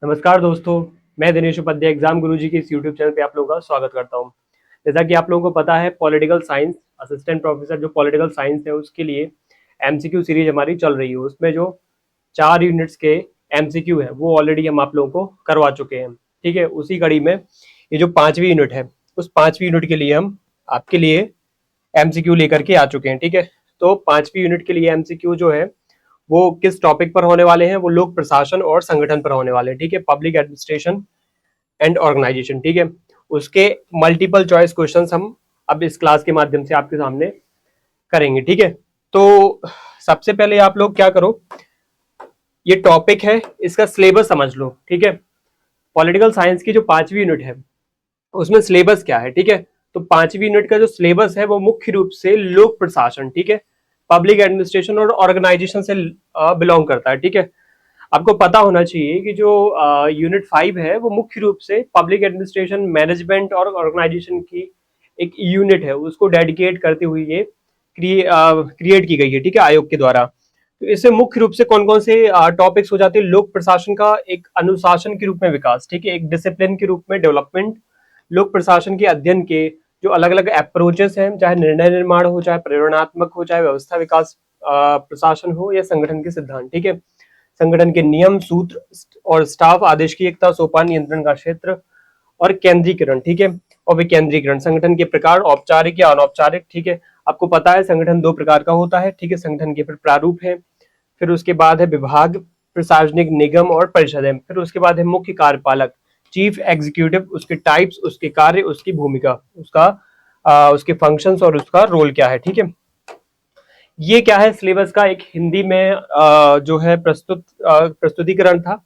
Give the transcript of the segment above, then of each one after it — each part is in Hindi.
नमस्कार दोस्तों, मैं दिनेश उपाध्याय एग्जाम गुरुजी के इस यूट्यूब चैनल पे आप लोगों का स्वागत करता हूं। जैसा कि आप लोगों को पता है, पॉलिटिकल साइंस असिस्टेंट प्रोफेसर जो पॉलिटिकल साइंस है उसके लिए एमसीक्यू सीरीज हमारी चल रही है। उसमें जो 4 यूनिट्स के एमसीक्यू है वो ऑलरेडी हम आप लोगों को करवा चुके हैं। ठीक है, उसी कड़ी में ये जो 5वीं यूनिट है उस 5वीं यूनिट के लिए हम आपके लिए एमसीक्यू लेकर के आ चुके हैं। ठीक है, तो 5वीं यूनिट के लिए एमसीक्यू जो है वो किस टॉपिक पर होने वाले हैं, वो लोक प्रशासन और संगठन पर होने वाले हैं। ठीक है, पब्लिक एडमिनिस्ट्रेशन एंड ऑर्गेनाइजेशन। ठीक है, उसके मल्टीपल चॉइस क्वेश्चंस हम अब इस क्लास के माध्यम से आपके सामने करेंगे। ठीक है, तो सबसे पहले आप लोग क्या करो, ये टॉपिक है, इसका सिलेबस समझ लो। ठीक है, पॉलिटिकल साइंस की जो 5वीं यूनिट है उसमें सिलेबस क्या है। ठीक है, तो 5वीं यूनिट का जो सिलेबस है वो मुख्य रूप से लोक प्रशासन, ठीक है, पब्लिक एडमिनिस्ट्रेशन और ऑर्गेनाइजेशन से बिलोंग करता है। ठीक है, आपको पता होना चाहिए कि जो यूनिट 5 है वो मुख्य रूप से पब्लिक एडमिनिस्ट्रेशन, मैनेजमेंट और ऑर्गेनाइजेशन की एक यूनिट है, उसको डेडिकेट करते हुए ये क्रिएट की गई है। ठीक है, आयोग के द्वारा। तो इससे मुख्य रूप से कौन कौन से टॉपिक्स हो जाते हैं, लोक प्रशासन का एक अनुशासन के रूप में विकास, ठीक है, एक डिसिप्लिन के रूप में डेवलपमेंट, लोक प्रशासन के अध्ययन के जो अलग अलग अप्रोचेस हैं, चाहे निर्णय निर्माण हो, चाहे प्रेरणात्मक हो, चाहे व्यवस्था विकास प्रशासन हो, या संगठन के सिद्धांत। ठीक है, संगठन के नियम, सूत्र और स्टाफ आदेश की एकता, सोपान, नियंत्रण का क्षेत्र और केंद्रीकरण। ठीक है, और विकेंद्रीकरण, संगठन के प्रकार, औपचारिक या अनौपचारिक। ठीक है, आपको पता है संगठन 2 प्रकार का होता है। ठीक है, संगठन के फिर प्रारूप है, फिर उसके बाद है विभाग, फिर सार्वजनिक निगम और परिषद है, फिर उसके बाद है मुख्य कार्यपालक, चीफ एग्जीक्यूटिव, उसके टाइप्स, उसके कार्य, उसकी भूमिका, उसके फंक्शंस और उसका रोल क्या है। ठीक है, ये क्या है, सिलेबस का एक हिंदी में जो है प्रस्तुतिकरण था।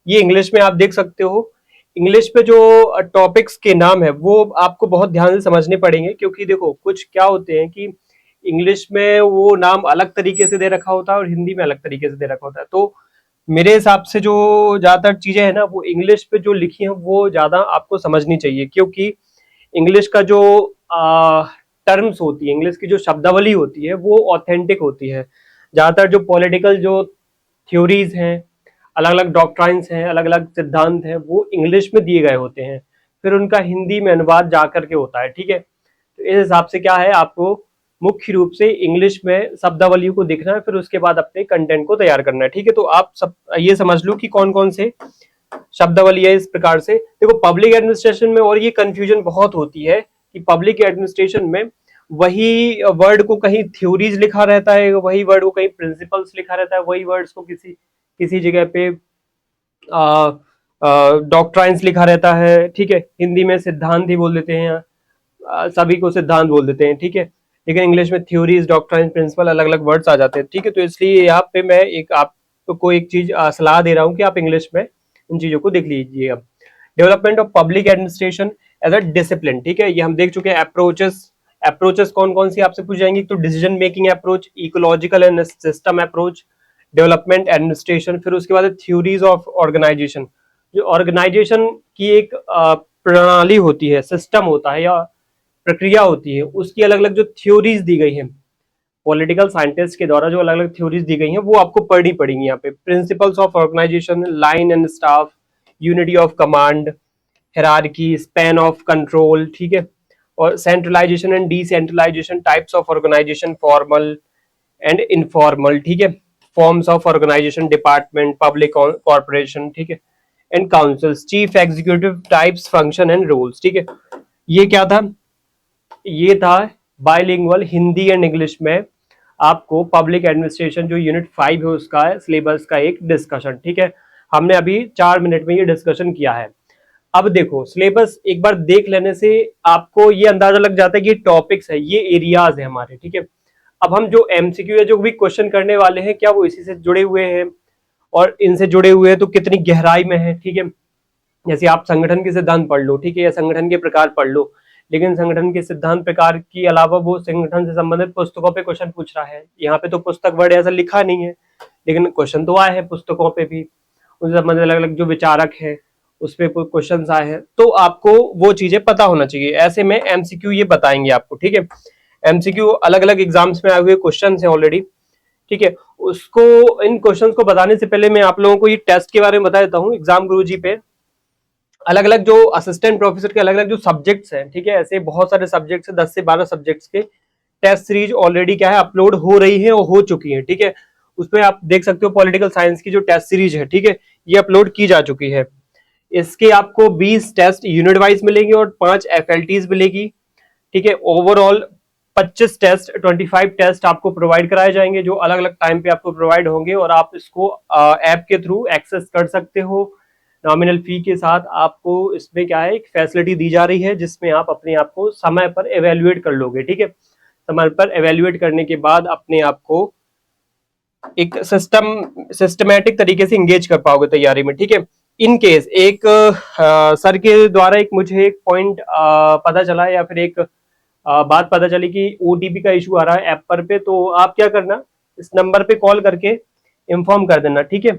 ये इंग्लिश में आप देख सकते हो। इंग्लिश पे जो टॉपिक्स के नाम है वो आपको बहुत ध्यान से समझने पड़ेंगे, क्योंकि देखो कुछ क्या होते हैं कि इंग्लिश में वो नाम अलग तरीके से दे रखा होता है और हिंदी में अलग तरीके से दे रखा होता है। तो मेरे हिसाब से जो ज्यादातर चीजें है ना, वो इंग्लिश पे जो लिखी है वो ज्यादा आपको समझनी चाहिए, क्योंकि इंग्लिश का जो टर्म्स होती है, इंग्लिश की जो शब्दावली होती है वो ऑथेंटिक होती है। ज्यादातर जो पॉलिटिकल जो थ्योरीज हैं, अलग अलग डॉक्ट्राइन्स हैं, अलग अलग सिद्धांत हैं, वो इंग्लिश में दिए गए होते हैं, फिर उनका हिंदी में अनुवाद जा करके होता है। ठीक है, तो इस हिसाब से क्या है, आपको मुख्य रूप से इंग्लिश में शब्दावली को देखना है, फिर उसके बाद अपने कंटेंट को तैयार करना है। ठीक है, तो आप सब ये समझ लो कि कौन कौन से शब्दावली है। इस प्रकार से देखो, पब्लिक एडमिनिस्ट्रेशन में और ये कंफ्यूजन बहुत होती है कि पब्लिक एडमिनिस्ट्रेशन में वही वर्ड को कहीं थ्योरीज लिखा रहता है, वही वर्ड को कहीं प्रिंसिपल्स लिखा रहता है, वही वर्ड्स को किसी किसी जगह पे डॉक्ट्राइन्स लिखा रहता है। ठीक है, हिंदी में सिद्धांत ही बोल देते हैं, सभी को सिद्धांत बोल देते हैं। ठीक है, लेकिन इंग्लिश में थ्योरीज, डॉक्ट्राइन्स, प्रिंसिपल अलग अलग वर्ड्स आ जाते हैं। ठीक है, तो इसलिए यहाँ पे मैं एक आपको एक चीज सलाह दे रहा हूँ कि आप इंग्लिश में इन चीजों को देख लीजिए। अब development of public administration as a discipline. ठीक है, ये हम देख चुके हैं। अप्रोचेस कौन कौन सी आपसे पूछ जाएंगी, तो decision making approach, ecological and system approach, development administration, फिर उसके बाद थ्योरीज ऑफ ऑर्गेनाइजेशन। जो ऑर्गेनाइजेशन की एक प्रणाली होती है, सिस्टम होता है या प्रक्रिया होती है, उसकी अलग अलग जो थ्योरीज दी गई हैं पॉलिटिकल साइंटिस्ट के द्वारा, जो अलग अलग थ्योरीज दी गई हैं वो आपको पढ़नी पड़ेंगी। यहाँ पे principles of organisation, line and staff, unity of command, hierarchy, span of control. ठीक है, और centralisation and decentralisation, types of organisation, formal and informal. ठीक है, forms of organisation, department, public corporation. ठीक है, and councils, chief executive, types, function and rules. ठीक है, ये क्या था, ये था बाइलिंगुअल हिंदी एंड इंग्लिश में आपको पब्लिक एडमिनिस्ट्रेशन जो यूनिट 5 है उसका सिलेबस का एक डिस्कशन। ठीक है, हमने अभी 4 मिनट में ये डिस्कशन किया है। अब देखो, सिलेबस एक बार देख लेने से आपको ये अंदाजा लग जाता है कि ये टॉपिक्स है, ये एरियाज है हमारे। ठीक है, अब हम जो एमसीक्यू है, जो भी क्वेश्चन करने वाले हैं, क्या वो इसी से जुड़े हुए हैं, और इनसे जुड़े हुए हैं तो कितनी गहराई में है। ठीक है, जैसे आप संगठन के सिद्धांत पढ़ लो, ठीक है, या संगठन के प्रकार पढ़ लो, लेकिन संगठन के सिद्धांत प्रकार के अलावा वो संगठन से संबंधित पुस्तकों पे क्वेश्चन पूछ रहा है। यहाँ पे तो पुस्तक वर्ड ऐसा लिखा नहीं है, लेकिन क्वेश्चन तो आए हैं पुस्तकों पे भी, उनसे संबंधित अलग अलग जो विचारक है उस पर क्वेश्चन आए हैं, तो आपको वो चीजें पता होना चाहिए। ऐसे में एमसीक्यू ये बताएंगे आपको। ठीक है, एमसीक्यू अलग अलग एग्जाम्स में आए हुए क्वेश्चन है ऑलरेडी। ठीक है, उसको, इन क्वेश्चंस को बताने से पहले मैं आप लोगों को ये टेस्ट के बारे में बता देता हूँ। एग्जाम गुरुजी पे अलग अलग जो असिस्टेंट प्रोफेसर के अलग अलग जो सब्जेक्ट्स हैं, ठीक है, ऐसे बहुत सारे सब्जेक्ट्स हैं, 10 से 12 सब्जेक्ट्स के टेस्ट सीरीज ऑलरेडी क्या है अपलोड हो रही है और हो चुकी है, ठीक है। उसमें आप देख सकते हो पॉलिटिकल साइंस की जो टेस्ट सीरीज है, ठीक है, ये अपलोड की जा चुकी है। इसके आपको 20 टेस्ट यूनिट वाइज मिलेंगे और 5 एफएलटीज मिलेगी, ठीक है। ओवरऑल 25 टेस्ट, 25 टेस्ट आपको प्रोवाइड कराए जाएंगे जो अलग अलग टाइम पे आपको प्रोवाइड होंगे और आप इसको ऐप के थ्रू एक्सेस कर सकते हो। नॉमिनल फी के साथ आपको इसमें क्या है एक फैसिलिटी दी जा रही है जिसमें आप अपने आप को समय पर एवेल्युएट कर लोगे, ठीक है। समय पर एवेल्युएट करने के बाद अपने आप को एक सिस्टमैटिक तरीके से इंगेज कर पाओगे तैयारी में, ठीक है। इन केस एक सर के द्वारा एक मुझे एक पॉइंट पता चला या फिर एक बात पता चली कि ओटीपी का इशू आ रहा है ऐप पे, तो आप क्या करना, इस नंबर पे कॉल करके इन्फॉर्म कर देना, ठीक है।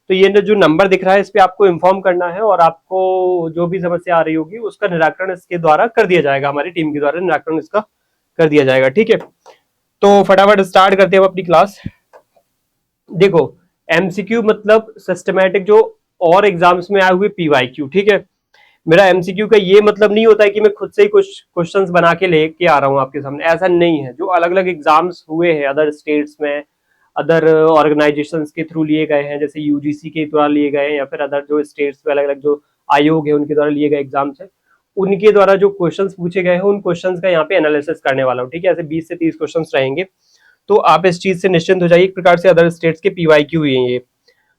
तो ये जो नंबर दिख रहा है इस पे आपको इन्फॉर्म करना है और आपको जो भी समस्या आ रही होगी उसका निराकरण इसके द्वारा कर दिया जाएगा, हमारी टीम के द्वारा निराकरण इसका कर दिया जाएगा, ठीक है। तो फटाफट स्टार्ट करते हैं अपनी क्लास। देखो, एमसीक्यू मतलब सिस्टमैटिक जो और एग्जाम्स में आए हुए पीवाईक्यू, ठीक है। मेरा एमसीक्यू का ये मतलब नहीं होता है कि मैं खुद से ही कुछ क्वेश्चंस बना के लेके आ रहा हूँ आपके सामने, ऐसा नहीं है। जो अलग अलग एग्जाम्स हुए हैं अदर स्टेट्स में, अदर ऑर्गेनाइजेशंस के थ्रू लिए गए हैं, जैसे यूजीसी के द्वारा लिए गए हैं या फिर अदर जो स्टेट्स में अलग अलग जो आयोग है उनके द्वारा लिए गए एग्जाम्स है, उनके द्वारा जो क्वेश्चंस पूछे गए हैं उन क्वेश्चंस का यहाँ पे एनालिसिस करने वाला हूँ, ठीक है। ऐसे 20 से 30 क्वेश्चंस रहेंगे, तो आप इस चीज से निश्चिंत हो जाइए। एक प्रकार से अदर स्टेट्स के पीवाईक्यू ही है ये।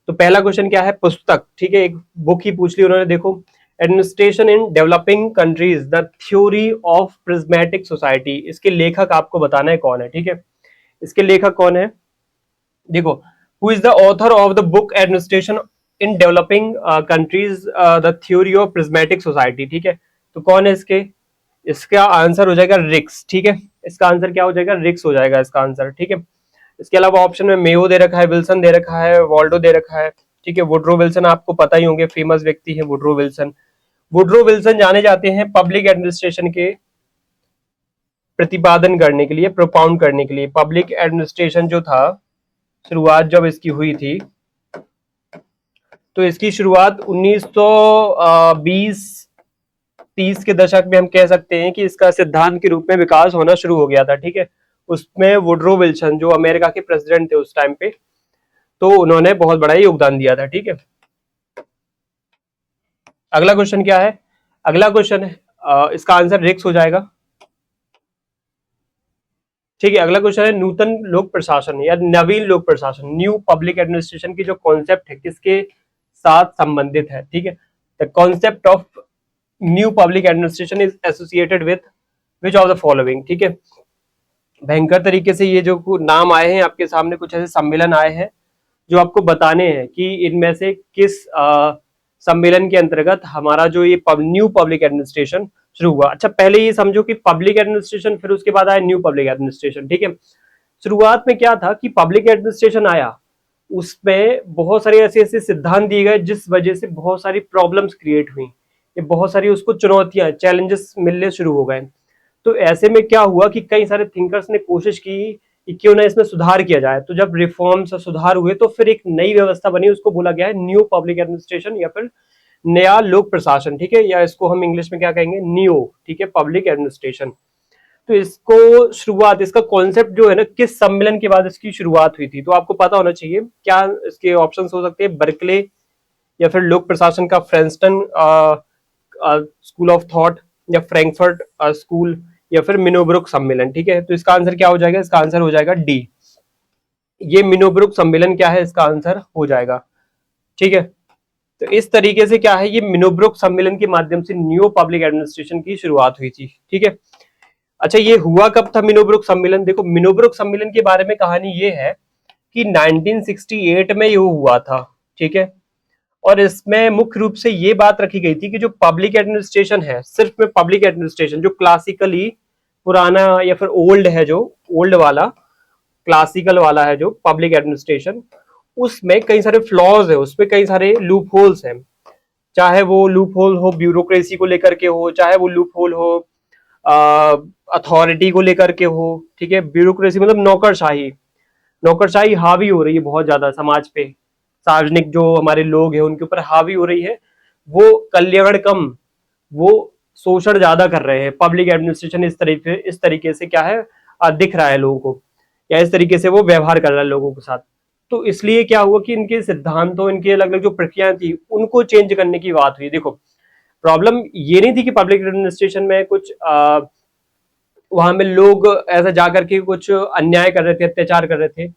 तो पहला क्वेश्चन क्या है, पुस्तक, ठीक है, एक बुक ही पूछ ली उन्होंने। देखो, administration in developing countries the theory of prismatic society, इसके लेखक आपको बताना है कौन है, ठीक है। इसके लेखक कौन है, देखो, who is the author of the book administration in developing countries the theory of prismatic society, ठीक है। तो कौन है इसके, इसका आंसर हो जाएगा रिक्स, ठीक है। इसका आंसर क्या हो जाएगा, रिक्स हो जाएगा इसका आंसर, ठीक है। इसके अलावा ऑप्शन में मेयो दे रखा है, विल्सन दे रखा है, वॉल्डो दे रखा है, ठीक है। वुड्रो विल्सन आपको पता ही होंगे, फेमस व्यक्ति है वुड्रो विल्सन। वुड्रो विल्सन जाने जाते हैं पब्लिक एडमिनिस्ट्रेशन के प्रतिपादन करने के लिए, प्रोपाउंड करने के लिए। पब्लिक एडमिनिस्ट्रेशन जो था, शुरुआत जब इसकी हुई थी, तो इसकी शुरुआत 1920-30 के दशक में हम कह सकते हैं कि इसका सिद्धांत के रूप में विकास होना शुरू हो गया था, ठीक है। उसमें वुड्रो विल्सन जो अमेरिका के प्रेसिडेंट थे उस टाइम पे, तो उन्होंने बहुत बड़ा योगदान दिया था, ठीक है। अगला क्वेश्चन क्या है, अगला क्वेश्चन है इसका आंसर रिक्स हो जाएगा, ठीक है। अगला क्वेश्चन है नूतन लोक प्रशासन या नवीन लोक प्रशासन, न्यू पब्लिक एडमिनिस्ट्रेशन की जो कॉन्सेप्ट है किसके साथ संबंधित है, ठीक है। The concept of new public administration is associated with which of the following, ठीक है। भयंकर तरीके से ये जो नाम आए हैं आपके सामने, कुछ ऐसे सम्मेलन आए हैं जो आपको बताने हैं कि इनमें से किस सम्मेलन के अंतर्गत हमारा जो ये न्यू पब्लिक एडमिनिस्ट्रेशन शुरू हुआ। अच्छा, पहले ये समझो कि पब्लिक एडमिनिस्ट्रेशन, फिर उसके बाद आया न्यू पब्लिक एडमिनिस्ट्रेशन, ठीक है। शुरुआत में क्या था कि पब्लिक एडमिनिस्ट्रेशन आया, उसमें बहुत सारे ऐसे ऐसे सिद्धांत दिए गए जिस वजह से बहुत सारी प्रॉब्लम्स क्रिएट हुई, ये बहुत सारी उसको चुनौतियां, चैलेंजेस मिलने शुरू हो गए। तो ऐसे में क्या हुआ कि कई सारे थिंकर्स ने कोशिश की कि क्यों ना इसमें सुधार किया जाए। तो जब रिफॉर्म्स और सुधार हुए तो फिर एक नई व्यवस्था बनी, उसको बोला गया है न्यू पब्लिक एडमिनिस्ट्रेशन या फिर नया लोक प्रशासन, ठीक है, या इसको हम इंग्लिश में क्या कहेंगे, नियो, ठीक है, पब्लिक एडमिनिस्ट्रेशन। तो इसको शुरुआत, इसका कॉन्सेप्ट जो है ना, किस सम्मेलन के बाद इसकी शुरुआत हुई थी, तो आपको पता होना चाहिए। क्या इसके ऑप्शंस हो सकते हैं, बर्कले या फिर लोक प्रशासन का फ्रेंस्टन स्कूल ऑफ थॉट या फ्रैंकफर्ट स्कूल या फिर मिनोब्रुक सम्मेलन, ठीक है। तो इसका आंसर क्या हो जाएगा, इसका आंसर हो जाएगा डी, ये मिनोब्रुक सम्मेलन क्या है, इसका आंसर हो जाएगा, ठीक है। तो इस तरीके से क्या है, ये मिनोब्रुक सम्मेलन के माध्यम से न्यू पब्लिक एडमिनिस्ट्रेशन की शुरुआत हुई थी, ठीक है। अच्छा, ये हुआ कब था मिनोब्रुक सम्मेलन, देखो मिनोब्रुक सम्मेलन के बारे में कहानी ये है कि 1968 में ये हुआ था, ठीक है। और इसमें मुख्य रूप से ये बात रखी गई थी कि जो पब्लिक एडमिनिस्ट्रेशन है, सिर्फ में पब्लिक एडमिनिस्ट्रेशन जो क्लासिकली पुराना या फिर ओल्ड है, जो ओल्ड वाला क्लासिकल वाला है जो पब्लिक एडमिनिस्ट्रेशन, उसमें कई सारे फ्लॉज है, उसमें कई सारे लूप होल्स हैं। चाहे वो लूप होल हो ब्यूरोक्रेसी को लेकर के हो, चाहे वो लूप होल हो अथॉरिटी को लेकर के हो, ठीक है। ब्यूरोक्रेसी मतलब नौकरशाही, नौकरशाही हावी हो रही है बहुत ज्यादा समाज पे, सार्वजनिक जो हमारे लोग हैं उनके ऊपर हावी हो रही है, वो कल्याण कम, वो शोषण ज्यादा कर रहे हैं। पब्लिक एडमिनिस्ट्रेशन इस तरीके से क्या है, दिख रहा है लोगों को, या इस तरीके से वो व्यवहार कर रहा है लोगों के साथ। तो इसलिए क्या हुआ कि इनके सिद्धांतों, इनकी अलग अलग जो प्रक्रियाएं थी उनको चेंज करने की बात हुई। देखो प्रॉब्लम ये नहीं थी कि पब्लिक एडमिनिस्ट्रेशन में कुछ वहां में लोग ऐसा जाकर के कुछ अन्याय कर रहे थे, अत्याचार कर रहे थे।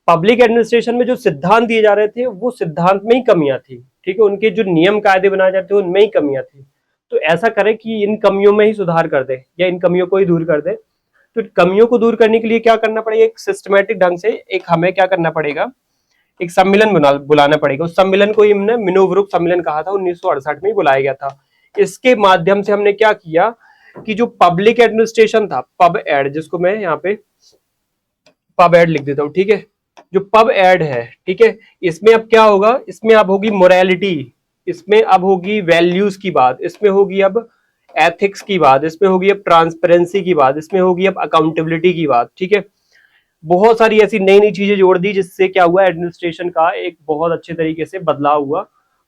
पब्लिक एडमिनिस्ट्रेशन में जो सिद्धांत दिए जा रहे थे वो सिद्धांत में ही कमियां थी, ठीक है, उनके जो नियम कायदे बनाए जाते थे उनमें ही कमियां थी। तो ऐसा करें कि इन कमियों में ही सुधार कर दे या इन कमियों को ही दूर कर दे। तो कमियों को दूर करने के लिए क्या करना पड़ेगा, एक सिस्टमेटिक ढंग से एक हमें क्या करना पड़ेगा, एक सम्मेलन बुलाना पड़ेगा। उस सम्मेलन को हमने मिनोवरुक सम्मेलन कहा था, 1968 में ही बुलाया गया था। इसके माध्यम से हमने क्या किया कि जो पब्लिक एडमिनिस्ट्रेशन था, पब एड, जिसको मैं यहाँ पे पब एड लिख देता हूँ, ठीक है, जो पब एड है, ठीक है, इसमें अब क्या होगा, इसमें अब होगी मोरालिटी, इसमें अब होगी वैल्यूज की बात, इसमें होगी अब एथिक्स की बात, इसमें होगी अब ट्रांसपेरेंसी की बात, इसमें होगी अब अकाउंटेबिलिटी की बात, ठीक है। बहुत सारी ऐसी नई नई चीजें जोड़ दी जिससे क्या हुआ, एडमिनिस्ट्रेशन का एक बहुत अच्छे तरीके से बदलाव हुआ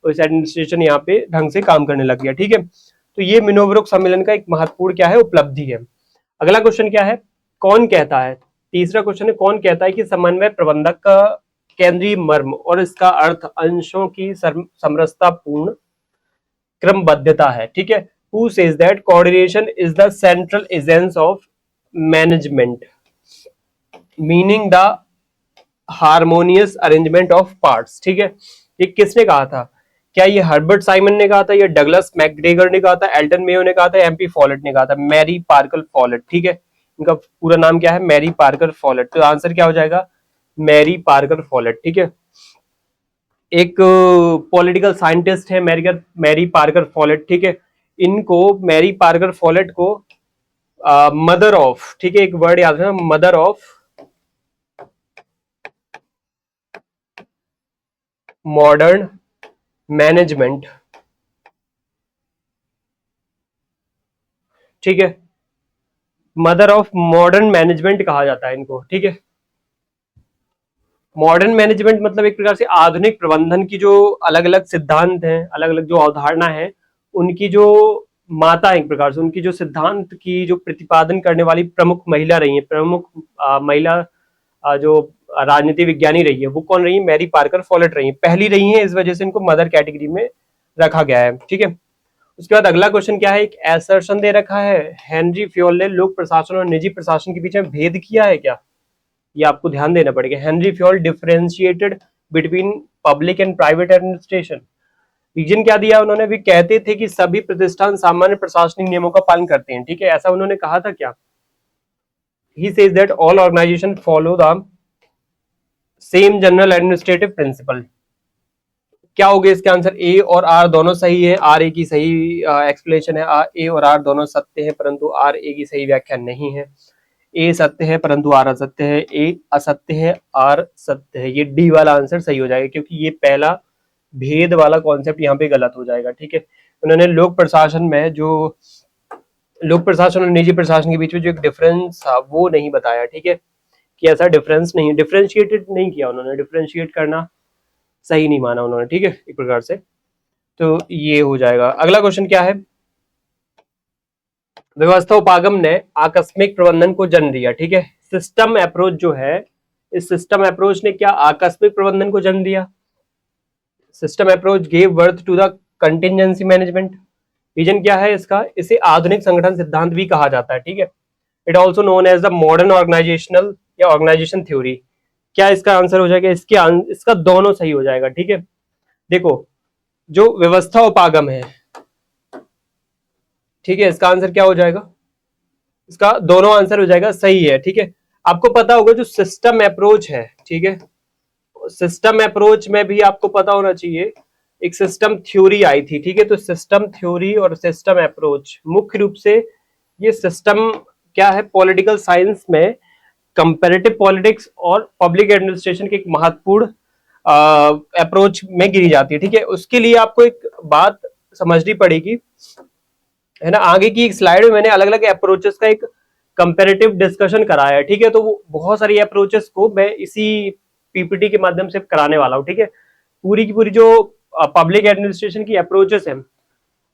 और इस एडमिनिस्ट्रेशन यहाँ पे ढंग से काम करने लग गया, ठीक है। तो ये मिनोवरुक सम्मेलन का एक महत्वपूर्ण क्या है, उपलब्धि है। अगला क्वेश्चन क्या है, कौन कहता है, तीसरा क्वेश्चन है कौन कहता है कि समन्वय प्रबंधक का केंद्रीय मर्म और इसका अर्थ अंशों की समरसता पूर्ण क्रमबद्धता है, ठीक है। Who says that coordination is the central essence of management meaning the harmonious arrangement of parts, ठीक है। ये किसने कहा था, क्या ये हर्बर्ट साइमन ने कहा था, या डगलस मैकग्रेगर ने कहा था, एल्टन मेयो ने कहा था, एमपी फॉलेट ने कहा था, मैरी पार्कर फॉलेट, ठीक है। इनका पूरा नाम क्या है, मैरी पार्कर फॉलेट। तो आंसर क्या हो जाएगा, मैरी पार्कर फॉलेट, ठीक है। एक पॉलिटिकल साइंटिस्ट है मैरी पार्कर फॉलेट, ठीक है। इनको मैरी पार्कर फॉलेट को मदर ऑफ, ठीक है, एक वर्ड याद रखना, मदर ऑफ मॉडर्न मैनेजमेंट, ठीक है, मदर ऑफ मॉडर्न मैनेजमेंट कहा जाता है इनको, ठीक है। मॉडर्न मैनेजमेंट मतलब एक प्रकार से आधुनिक प्रबंधन की जो अलग अलग सिद्धांत हैं, अलग अलग जो अवधारणा है, उनकी जो माता है एक प्रकार से, उनकी जो सिद्धांत की जो प्रतिपादन करने वाली प्रमुख महिला रही है, प्रमुख महिला जो राजनीति विज्ञानी रही है, वो कौन रही है, मैरी पार्कर फॉलेट रही है, पहली रही है, इस वजह से इनको मदर कैटेगरी में रखा गया है, ठीक है। उसके बाद अगला क्वेश्चन क्या है, एक एसर्शन दे रखा है, हेनरी फ्योल ने लोक प्रशासन और निजी प्रशासन के बीच में भेद किया है क्या, ये आपको ध्यान देना पड़ेगा। Henri Fayol differentiated between public and private administration. Reason क्या दिया उन्होंने, भी कहते थे कि सभी प्रतिष्ठान सामान्य प्रशासनिक नियमों का पालन करते हैं, ठीक है, ऐसा उन्होंने कहा था क्या। He says that all organisation follow the same general administrative principle. क्या हो गया इसका आंसर, ए और आर दोनों सही है, आर ए की सही एक्सप्लेनेशन है, ए और आर दोनों सत्य है परंतु आर ए की सही व्याख्या नहीं है। ए सत्य है परंतु आर असत्य है, ए असत्य है आर सत्य है, ये डी वाला आंसर सही हो जाएगा, क्योंकि ये पहला भेद वाला कॉन्सेप्ट यहाँ पे गलत हो जाएगा, ठीक है। उन्होंने लोक प्रशासन में जो लोक प्रशासन और निजी प्रशासन के बीच में जो एक डिफरेंस था वो नहीं बताया, ठीक है, कि ऐसा डिफरेंस नहीं, डिफरेंशिएटेड नहीं किया उन्होंने, डिफरेंशिएट करना सही नहीं माना उन्होंने, ठीक है, एक प्रकार से। तो ये हो जाएगा। अगला क्वेश्चन क्या है, व्यवस्था उपागम ने आकस्मिक प्रबंधन को जन्म दिया, ठीक है। सिस्टम अप्रोच जो है, इस सिस्टम अप्रोच ने क्या आकस्मिक प्रबंधन को जन्म दिया। System approach gave birth to the contingency management. Reason क्या है इसका, इसे आधुनिक संगठन सिद्धांत भी कहा जाता है, ठीक है। It also known as the modern organisational या ऑर्गेनाइजेशन थ्योरी। क्या इसका आंसर हो जाएगा, इसका दोनों सही हो जाएगा, ठीक है। देखो जो व्यवस्था उपागम है, ठीक है, इसका आंसर क्या हो जाएगा, इसका दोनों आंसर हो जाएगा सही है, ठीक है। आपको पता होगा जो सिस्टम अप्रोच है, ठीक है, सिस्टम अप्रोच में भी आपको पता होना चाहिए एक सिस्टम थ्योरी आई थी, ठीक है। तो सिस्टम थ्योरी और सिस्टम अप्रोच मुख्य रूप से ये सिस्टम क्या है, पॉलिटिकल साइंस में कंपैरेटिव पॉलिटिक्स और पब्लिक एडमिनिस्ट्रेशन के एक महत्वपूर्ण अप्रोच में गिनी जाती है, ठीक है। उसके लिए आपको एक बात समझनी पड़ेगी, है ना। आगे की एक स्लाइड में मैंने अलग अलग अप्रोचेस का एक कंपैरेटिव डिस्कशन कराया है, ठीक है। तो वो बहुत सारी अप्रोचेस को मैं इसी पीपीटी के माध्यम से कराने वाला हूँ, ठीक है। पूरी की पूरी जो पब्लिक एडमिनिस्ट्रेशन की अप्रोचेस हैं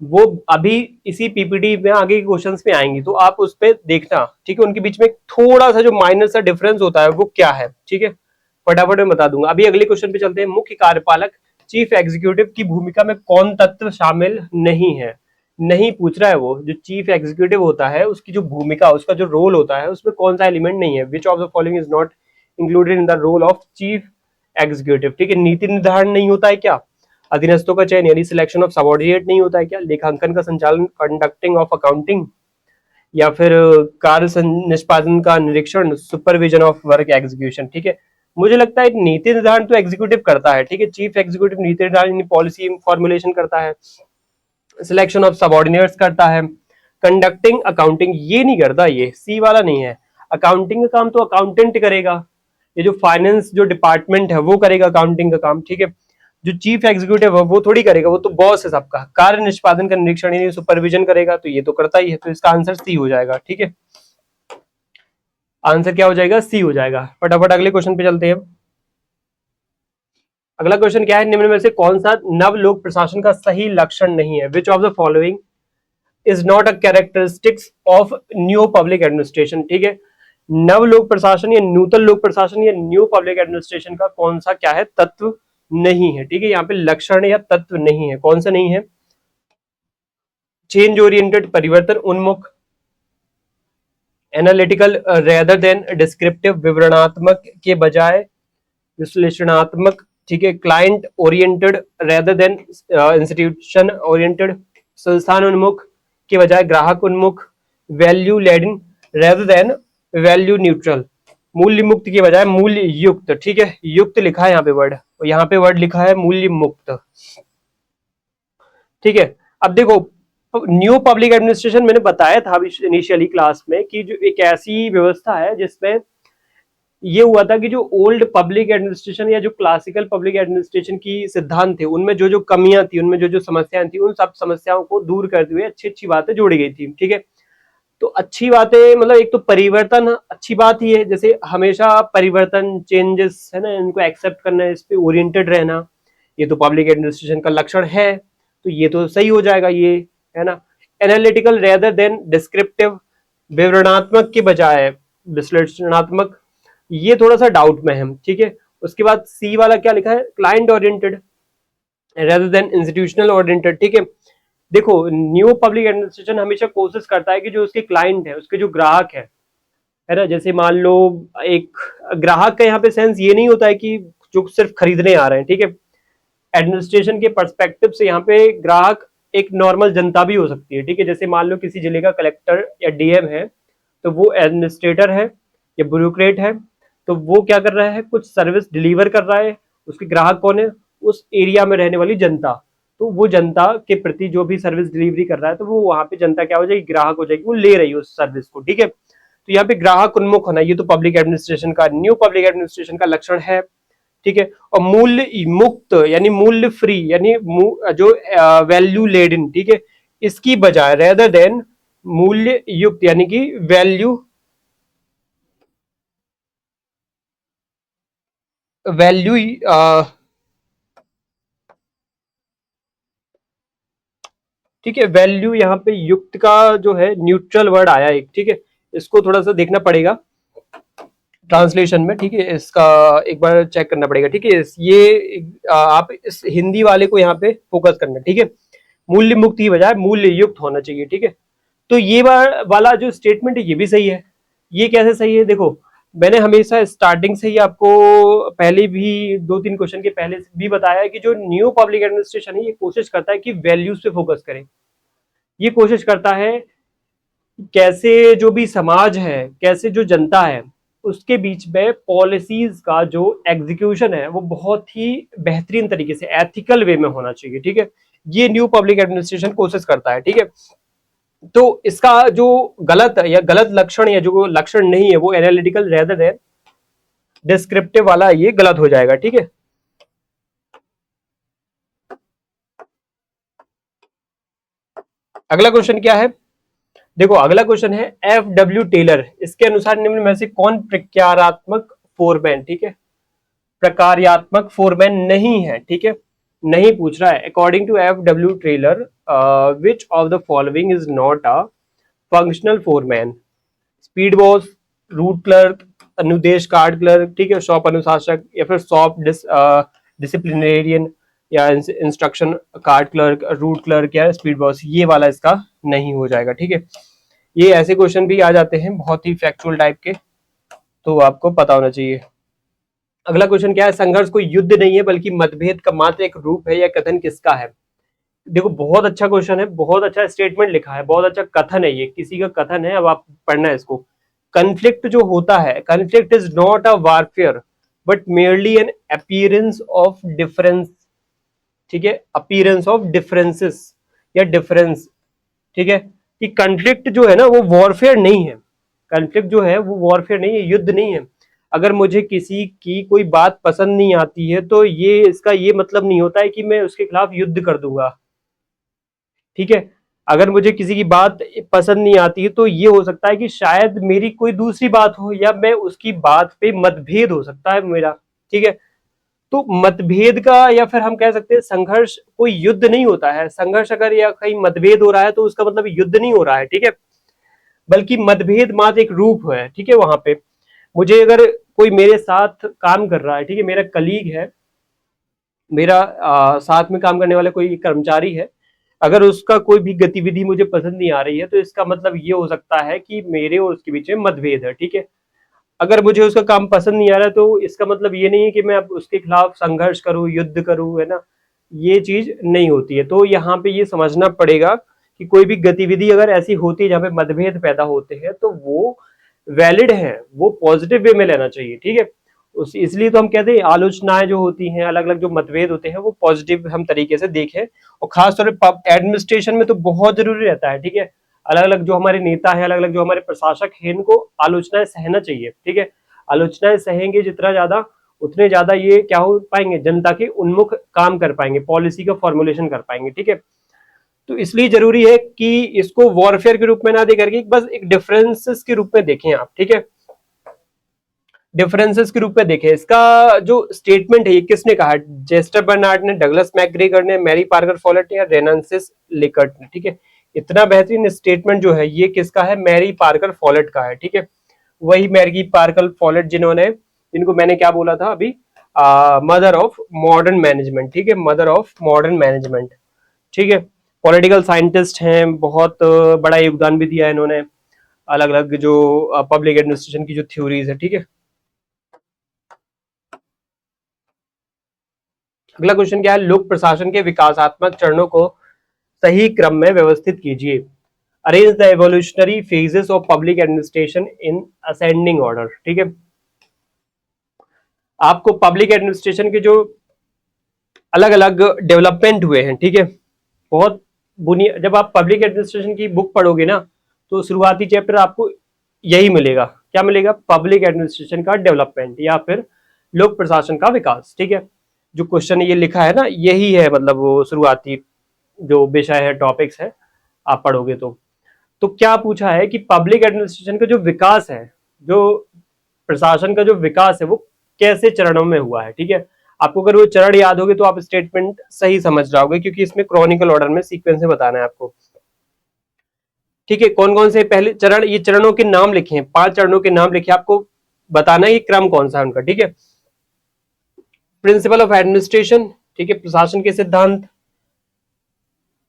वो अभी इसी पीपीटी में आगे के क्वेश्चंस में आएंगी, तो आप उस पर देखना, ठीक है। उनके बीच में थोड़ा सा जो माइनर सा डिफरेंस होता है वो क्या है, ठीक है, फटाफट मैं बता दूंगा। अभी अगले क्वेश्चन पे चलते हैं। मुख्य कार्यपालक चीफ एग्जीक्यूटिव की भूमिका में कौन तत्व शामिल नहीं है? नहीं पूछ रहा है वो, जो चीफ एग्जीक्यूटिव होता है उसकी जो भूमिका, उसका जो रोल होता है उसमें कौन सा एलिमेंट नहीं है। Which of the following is not included in the role of chief executive, ठीक है। नीति निर्धारण नहीं होता है क्या? अधीनस्थों का चयन यानी सिलेक्शन ऑफ सबऑर्डिनेट नहीं होता है क्या? लेखांकन का संचालन कंडक्टिंग ऑफ अकाउंटिंग, या फिर कार्य निष्पादन का निरीक्षण सुपरविजन ऑफ वर्क एग्जीक्यूशन, ठीक है। मुझे लगता है नीति निर्धारण तो एग्जीक्यूटिव करता है, ठीक है। चीफ एग्जीक्यूटिव नीति निर्धारण पॉलिसी फॉर्मुलेशन करता है, सिलेक्शन ऑफ सबऑर्डिनेट्स करता है, कंडक्टिंग अकाउंटिंग ये नहीं करता, ये सी वाला नहीं है। अकाउंटिंग का काम तो अकाउंटेंट करेगा, ये जो फाइनेंस जो डिपार्टमेंट है वो करेगा अकाउंटिंग का काम, ठीक है। जो चीफ एग्जीक्यूटिव है वो थोड़ी करेगा, वो तो बॉस है सबका। कार्य निष्पादन का निरीक्षण यानी सुपरविजन करेगा, तो ये तो करता ही है, तो इसका आंसर सी हो जाएगा, ठीक है। आंसर क्या हो जाएगा? सी हो जाएगा। फटाफट अगले क्वेश्चन पे चलते हैं। अगला क्वेश्चन क्या है? निम्न में से कौन सा नव लोक प्रशासन का सही लक्षण नहीं है? Which of the following is not a characteristics of new public administration, ठीक है। नव लोक प्रशासन या नूतन लोक प्रशासन या न्यू पब्लिक एडमिनिस्ट्रेशन का कौन सा क्या है? तत्व नहीं है, ठीक है। यहाँ पे लक्षण या तत्व नहीं है। कौन सा नहीं है? चेंज ओरिएंटेड, परिवर्तन उन्मुख, एनालिटिकल रेदर देन डिस्क्रिप्टिव, विवरणात्मक के बजाय विश्लेषणात्मक, ठीक है। Client oriented rather than institution oriented, संस्थान उन्मुख के बजाय ग्राहक उन्मुख, value laden rather than value neutral, मूल्य मुक्त के बजाय मूल्य युक्त, ठीक है। युक्त लिखा है यहाँ पे वर्ड, और यहाँ पे वर्ड लिखा है मूल्य मुक्त, ठीक है। अब देखो, न्यू पब्लिक एडमिनिस्ट्रेशन मैंने बताया था इनिशियली क्लास में कि जो एक ऐसी व्यवस्था है जिसमें ये हुआ था कि जो ओल्ड पब्लिक एडमिनिस्ट्रेशन या जो क्लासिकल पब्लिक एडमिनिस्ट्रेशन की सिद्धांत थे उनमें जो जो कमियां थी, उनमें जो जो समस्याएं थी, उन सब समस्याओं को दूर करते हुए अच्छी अच्छी बातें जोड़ी गई थी, ठीक है। तो अच्छी बातें मतलब एक तो परिवर्तन अच्छी बात ही है, जैसे हमेशा परिवर्तन चेंजेस है ना, इनको एक्सेप्ट करना, इस पे ओरिएंटेड रहना, ये तो पब्लिक एडमिनिस्ट्रेशन का लक्षण है, तो ये तो सही हो जाएगा, ये है ना। एनालिटिकल रेदर देन डिस्क्रिप्टिव, विवरणात्मक के बजाय विश्लेषणात्मक, ये थोड़ा सा डाउट में है, ठीक है। उसके बाद सी वाला क्या लिखा है? Client oriented rather then institutional oriented, ठीक है। देखो, न्यू पब्लिक एडमिनिस्ट्रेशन हमेशा कोशिश करता है कि जो उसके क्लाइंट है, उसके जो ग्राहक है ना, जैसे मान लो एक ग्राहक का यहाँ पे सेंस ये नहीं होता है कि जो सिर्फ खरीदने आ रहे हैं, ठीक है। एडमिनिस्ट्रेशन के पर्सपेक्टिव से यहाँ पे ग्राहक एक नॉर्मल जनता भी हो सकती है, ठीक है। जैसे मान लो किसी जिले का कलेक्टर या डीएम है, तो वो एडमिनिस्ट्रेटर है या ब्यूरोक्रेट है, तो वो क्या कर रहा है? कुछ सर्विस डिलीवर कर रहा है। उसके ग्राहक कौन है? उस एरिया में रहने वाली जनता। तो वो जनता के प्रति जो भी सर्विस डिलीवरी कर रहा है, तो वो वहां पे जनता क्या हो जाएगी? ग्राहक हो जाएगी, वो ले रही है उस सर्विस को, ठीक है। तो यहाँ पे ग्राहक उन्मुख होना, ये तो पब्लिक एडमिनिस्ट्रेशन का, न्यू पब्लिक एडमिनिस्ट्रेशन का लक्षण है, ठीक है। और मूल्य मुक्त यानी मूल्य फ्री यानी जो वैल्यू लेडन, ठीक है, इसकी बजाय रेदर देन मूल्य युक्त यानी कि वैल्यू वैल्यू ठीक है, वैल्यू यहाँ पे युक्त का जो है न्यूट्रल वर्ड आया एक, ठीक है। इसको थोड़ा सा देखना पड़ेगा ट्रांसलेशन में, ठीक है। इसका एक बार चेक करना पड़ेगा, ठीक है। ये आप इस हिंदी वाले को यहाँ पे फोकस करना, ठीक है। मूल्य मुक्त की बजाय मूल्य युक्त होना चाहिए, ठीक है। तो ये वाला जो स्टेटमेंट है ये भी सही है। ये कैसे सही है? देखो, मैंने हमेशा स्टार्टिंग से ही आपको पहले भी 2-3 क्वेश्चन के पहले भी बताया है कि जो न्यू पब्लिक एडमिनिस्ट्रेशन है ये कोशिश करता है कि वैल्यूज पे फोकस करे। ये कोशिश करता है कैसे जो भी समाज है, कैसे जो जनता है, उसके बीच में पॉलिसीज का जो एग्जीक्यूशन है वो बहुत ही बेहतरीन तरीके से एथिकल वे में होना चाहिए, ठीक है। ये न्यू पब्लिक एडमिनिस्ट्रेशन कोशिश करता है, ठीक है। तो इसका जो गलत या गलत लक्षण या जो लक्षण नहीं है वो एनालिटिकल रेदर है डिस्क्रिप्टिव वाला, ये गलत हो जाएगा, ठीक है। अगला क्वेश्चन क्या है? देखो अगला क्वेश्चन है FW टेलर, इसके अनुसार निम्न में से कौन प्रकार्यात्मक फोरमैन, ठीक है, प्रकार्यात्मक फोरमैन नहीं है, ठीक है, नहीं पूछ रहा है। According to FW Taylor which of the following is not a functional foreman? Speed boss, route clerk, अनुदेश कार्ड क्लर्क, ठीक है, शॉप अनुशासक, या फिर शॉप डिसिप्लिनेरियन, या instruction card clerk, route clerk या स्पीड बॉस, ये वाला इसका नहीं हो जाएगा, ठीक है। ये ऐसे क्वेश्चन भी आ जाते हैं बहुत ही फैक्चुअल टाइप के, तो आपको पता होना चाहिए। अगला क्वेश्चन क्या है? संघर्ष कोई युद्ध नहीं है बल्कि मतभेद का मात्र एक रूप है, यह कथन किसका है? देखो बहुत अच्छा क्वेश्चन है, बहुत अच्छा स्टेटमेंट लिखा है, बहुत अच्छा कथन है, ये किसी का कथन है। अब आप पढ़ना है इसको। कन्फ्लिक्ट जो होता है, conflict is not a warfare but merely N appearance of difference, ठीक है, अपीयरेंस ऑफ डिफरेंसेस या डिफरेंस, ठीक है, कि कन्फ्लिक्ट जो है ना वो वॉरफेयर नहीं है। कन्फ्लिक्ट जो है वो वॉरफेयर नहीं है, युद्ध नहीं है। अगर मुझे किसी की कोई बात पसंद नहीं आती है तो ये इसका ये मतलब नहीं होता है कि मैं उसके खिलाफ युद्ध कर दूंगा, ठीक है। अगर मुझे किसी की बात पसंद नहीं आती है तो ये हो सकता है कि शायद मेरी कोई दूसरी बात हो, या मैं उसकी बात पे मतभेद हो सकता है मेरा, ठीक है। तो मतभेद का, या फिर हम कह सकते हैं संघर्ष कोई युद्ध नहीं होता है। संघर्ष अगर या कहीं मतभेद हो रहा है तो उसका मतलब युद्ध नहीं हो रहा है, ठीक है, बल्कि मतभेद मात्र एक रूप है, ठीक है। वहां पे मुझे अगर कोई मेरे साथ काम कर रहा है, ठीक है, मेरा कलीग है, मेरा साथ में काम करने वाला कोई कर्मचारी है, अगर उसका कोई भी गतिविधि मुझे पसंद नहीं आ रही है तो इसका मतलब ये हो सकता है कि मेरे और उसके बीच में मतभेद है, ठीक है। अगर मुझे उसका काम पसंद नहीं आ रहा तो इसका मतलब ये नहीं है कि मैं अब उसके खिलाफ संघर्ष करूं, युद्ध करूं, है ना, ये चीज नहीं होती है। तो यहाँ पे ये समझना पड़ेगा कि कोई भी गतिविधि अगर ऐसी होती है जहाँ पे मतभेद पैदा होते हैं तो वो वैलिड है, वो पॉजिटिव वे में लेना चाहिए, ठीक है। उस इसलिए तो हम कहते हैं आलोचनाएं जो होती हैं, अलग अलग जो मतभेद होते हैं वो पॉजिटिव हम तरीके से देखें। और खासतौर पर एडमिनिस्ट्रेशन में तो बहुत जरूरी रहता है, ठीक है। अलग अलग जो हमारे नेता है, अलग अलग जो हमारे प्रशासक हैं, इनको आलोचनाएं सहना चाहिए, ठीक है। आलोचनाएं सहेंगे जितना ज्यादा, उतने ज्यादा ये क्या हो पाएंगे, जनता के उन्मुख काम कर पाएंगे, पॉलिसी का फॉर्मुलेशन कर पाएंगे, ठीक है। तो इसलिए जरूरी है कि इसको वॉरफेयर के रूप में ना दे करके बस एक डिफरेंसेस के रूप में देखें आप, ठीक है, डिफरेंसेस के रूप में देखें। इसका जो स्टेटमेंट है ये किसने कहा? जेस्टर बर्नार्ड ने, डगलस मैकग्रेगर ने, मैरी पार्कर फॉलेट ने, या रेनांसिस लिकर्ट ने, ठीक है। इतना बेहतरीन स्टेटमेंट जो है ये किसका है? मैरी पार्कर फॉलेट का है, ठीक है। वही मैरी पार्कर फॉलेट जिन्होंने, जिनको मैंने क्या बोला था अभी, मदर ऑफ मॉडर्न मैनेजमेंट, ठीक है, मदर ऑफ मॉडर्न मैनेजमेंट, ठीक है। पॉलिटिकल साइंटिस्ट हैं, बहुत बड़ा योगदान भी दिया है इन्होंने, अलग अलग जो पब्लिक एडमिनिस्ट्रेशन की जो थ्योरीज है, ठीक है। अगला क्वेश्चन क्या है? लोक प्रशासन के विकासात्मक चरणों को सही क्रम में व्यवस्थित कीजिए। Arrange the evolutionary phases of public administration in ascending order, ठीक है। आपको पब्लिक एडमिनिस्ट्रेशन के जो अलग अलग डेवलपमेंट हुए हैं, ठीक है, बहुत बुनियाद, जब आप पब्लिक एडमिनिस्ट्रेशन की बुक पढ़ोगे ना तो शुरुआती चैप्टर आपको यही मिलेगा। क्या मिलेगा? पब्लिक एडमिनिस्ट्रेशन का डेवलपमेंट या फिर लोक प्रशासन का विकास, ठीक है। जो क्वेश्चन ये लिखा है ना यही है, मतलब वो शुरुआती जो विषय है, टॉपिक्स है, आप पढ़ोगे तो क्या पूछा है कि पब्लिक एडमिनिस्ट्रेशन का जो विकास है, जो प्रशासन का जो विकास है वो कैसे चरणों में हुआ है, ठीक है। आपको अगर वो चरण याद होगे तो आप स्टेटमेंट सही समझ जाओगे, क्योंकि इसमें क्रॉनिकल ऑर्डर में सीक्वेंस में बताना है आपको, ठीक है। कौन कौन से पहले चरण, ये चरणों के नाम लिखे हैं, 5 चरणों के नाम लिखे, आपको बताना है ये क्रम कौन सा है उनका, ठीक है। प्रिंसिपल ऑफ एडमिनिस्ट्रेशन, ठीक है, प्रशासन के सिद्धांत।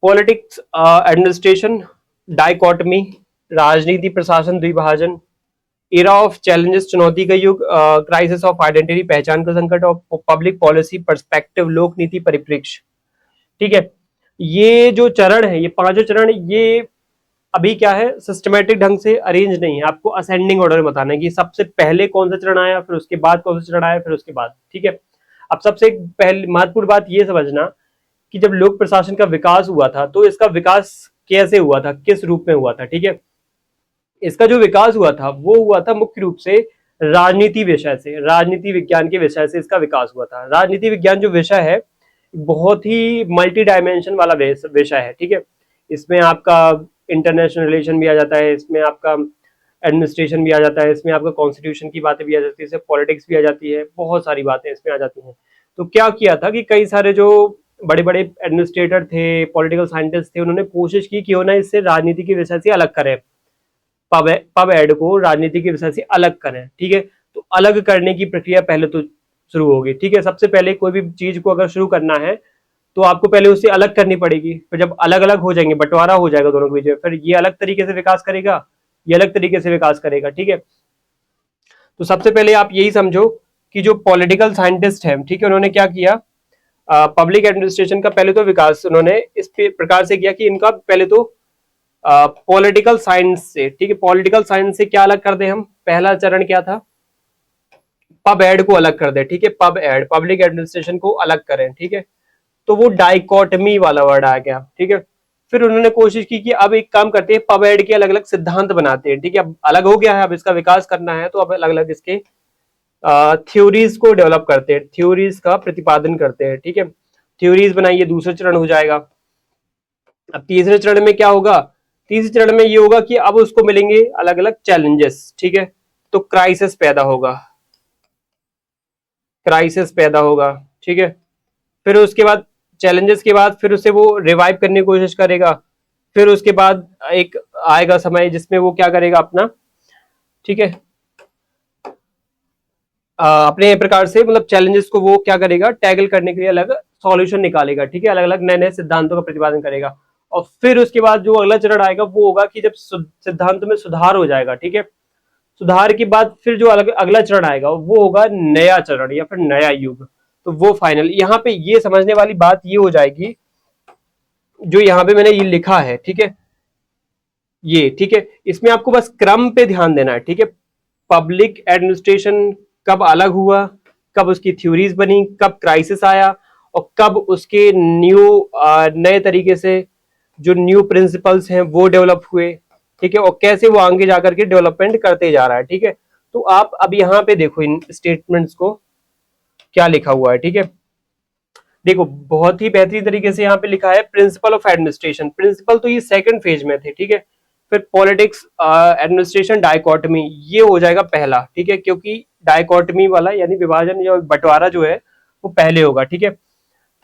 पॉलिटिक्स एडमिनिस्ट्रेशन, डाइकोटमी, राजनीति प्रशासन द्विभाजन। एरा ऑफ चैलेंजेस, चुनौती का युग, क्राइसिस ऑफ आइडेंटिटी, पहचान का संकट, और पब्लिक पॉलिसी पर्सपेक्टिव, लोक नीति परिप्रेक्ष्य, ठीक है। ये जो चरण है, ये 5 चरण, ये अभी क्या है, सिस्टमेटिक ढंग से अरेंज नहीं है, आपको असेंडिंग ऑर्डर में बताना है कि सबसे पहले कौन सा चरण आया, फिर उसके बाद कौन सा चरण आया, फिर उसके बाद, ठीक है। अब सबसे पहले महत्वपूर्ण बात ये समझना कि जब लोक प्रशासन का विकास हुआ था तो इसका विकास कैसे हुआ था, किस रूप में हुआ था, ठीक है। इसका जो विकास हुआ था वो हुआ था मुख्य रूप से राजनीति विषय से, राजनीति विज्ञान के विषय से इसका विकास हुआ था। राजनीति विज्ञान जो विषय है बहुत ही मल्टी डायमेंशन वाला विषय है, ठीक है। इसमें आपका इंटरनेशनल रिलेशन भी आ जाता है, इसमें आपका एडमिनिस्ट्रेशन भी आ जाता है, इसमें आपका कॉन्स्टिट्यूशन की बातें भी आ जाती है, इसमें पॉलिटिक्स भी आ जाती है, बहुत सारी बातें इसमें आ जाती हैं। तो क्या किया था कि कई सारे जो बड़े बड़े एडमिनिस्ट्रेटर थे, पॉलिटिकल साइंटिस्ट थे, उन्होंने कोशिश की क्यों ना इससे राजनीति के विषय से अलग करें, पब एड को राजनीति के विषय से अलग करें। ठीक है, तो अलग करने की प्रक्रिया पहले तो शुरू होगी। ठीक है, सबसे पहले कोई भी चीज को अगर शुरू करना है तो आपको पहले उससे अलग करनी पड़ेगी, फिर जब अलग अलग हो जाएंगे, बंटवारा हो जाएगा दोनों के बीच में, फिर ये अलग तरीके से विकास करेगा, ये अलग तरीके से विकास करेगा। ठीक है, तो सबसे पहले आप यही समझो कि जो पॉलिटिकल साइंटिस्ट हैं, ठीक है, उन्होंने क्या किया, पब्लिक एडमिनिस्ट्रेशन का पहले तो विकास उन्होंने इस प्रकार से किया कि इनका पहले तो पॉलिटिकल साइंस से, ठीक है, पॉलिटिकल साइंस से क्या अलग कर दे हम, पहला चरण क्या था, पब एड को अलग कर दे। ठीक है, पब एड, पब्लिक एडमिनिस्ट्रेशन को अलग करें। ठीक है, तो वो डाइकोटमी वाला वर्ड आ गया। ठीक है, फिर उन्होंने कोशिश की कि अब एक काम करते हैं, पब एड के अलग अलग सिद्धांत बनाते हैं। ठीक है, अब अलग हो गया है, अब इसका विकास करना है, तो अब अलग अलग इसके थ्योरीज को डेवलप करते हैं, थ्योरीज का प्रतिपादन करते हैं। ठीक है, थ्योरीज बनाइए, दूसरा चरण हो जाएगा। अब तीसरे चरण में क्या होगा, तीसरे चरण में ये होगा कि अब उसको मिलेंगे अलग अलग चैलेंजेस। ठीक है, तो क्राइसिस पैदा होगा, क्राइसिस पैदा होगा। ठीक है, फिर उसके बाद चैलेंजेस के बाद फिर उसे वो रिवाइव करने की कोशिश करेगा, फिर उसके बाद एक आएगा समय जिसमें वो क्या करेगा अपना, ठीक है, अपने प्रकार से मतलब चैलेंजेस को वो क्या करेगा, टैकल करने के लिए अलग सॉल्यूशन निकालेगा। ठीक है, अलग अलग नए नए सिद्धांतों का प्रतिपादन करेगा, और फिर उसके बाद जो अगला चरण आएगा वो होगा कि जब सिद्धांत में सुधार हो जाएगा। ठीक है, सुधार के बाद फिर जो अलग अगला चरण आएगा वो होगा नया चरण या फिर नया युग। तो वो फाइनल, यहाँ पे ये समझने वाली बात ये हो जाएगी, जो यहाँ पे मैंने ये लिखा है, ठीक है, ये ठीक है, इसमें आपको बस क्रम पे ध्यान देना है। ठीक है, पब्लिक एडमिनिस्ट्रेशन कब अलग हुआ, कब उसकी थ्योरीज बनी, कब क्राइसिस आया, और कब उसके न्यू नए तरीके से जो न्यू प्रिंसिपल्स हैं वो डेवलप हुए। ठीक है, और कैसे वो आगे जाकर के डेवलपमेंट करते जा रहा है। ठीक है, तो आप अब यहाँ पे देखो इन स्टेटमेंट्स को क्या लिखा हुआ है। ठीक है, देखो बहुत ही बेहतरीन तरीके से यहाँ पे लिखा है, प्रिंसिपल ऑफ एडमिनिस्ट्रेशन, प्रिंसिपल तो ये सेकंड फेज में थे। ठीक है, फिर पॉलिटिक्स एडमिनिस्ट्रेशन डायकोटमी, ये हो जाएगा पहला। ठीक है, क्योंकि डायकोटमी वाला यानी विभाजन या बंटवारा जो है वो पहले होगा। ठीक है,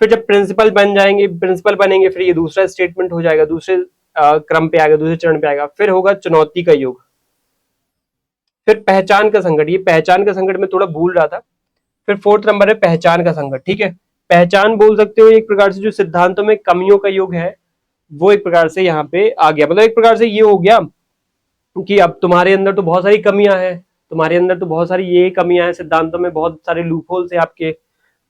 फिर जब प्रिंसिपल बन जाएंगे, प्रिंसिपल बनेंगे, फिर ये दूसरा स्टेटमेंट हो जाएगा, दूसरे क्रम पे आएगा, दूसरे चरण पे आएगा। फिर होगा चुनौती का युग, फिर पहचान का संकट, ये पहचान का संकट में थोड़ा भूल रहा था। फिर फोर्थ नंबर है पहचान का संकट। ठीक है, पहचान बोल सकते हो एक प्रकार से जो सिद्धांतों में कमियों का युग है, वो एक प्रकार से यहाँ पे आ गया। मतलब एक प्रकार से ये हो गया कि अब तुम्हारे अंदर तो बहुत सारी कमियां हैं, तुम्हारे अंदर तो बहुत सारी ये कमियां हैं, सिद्धांतों में बहुत सारे लूपहोल्स हैं आपके,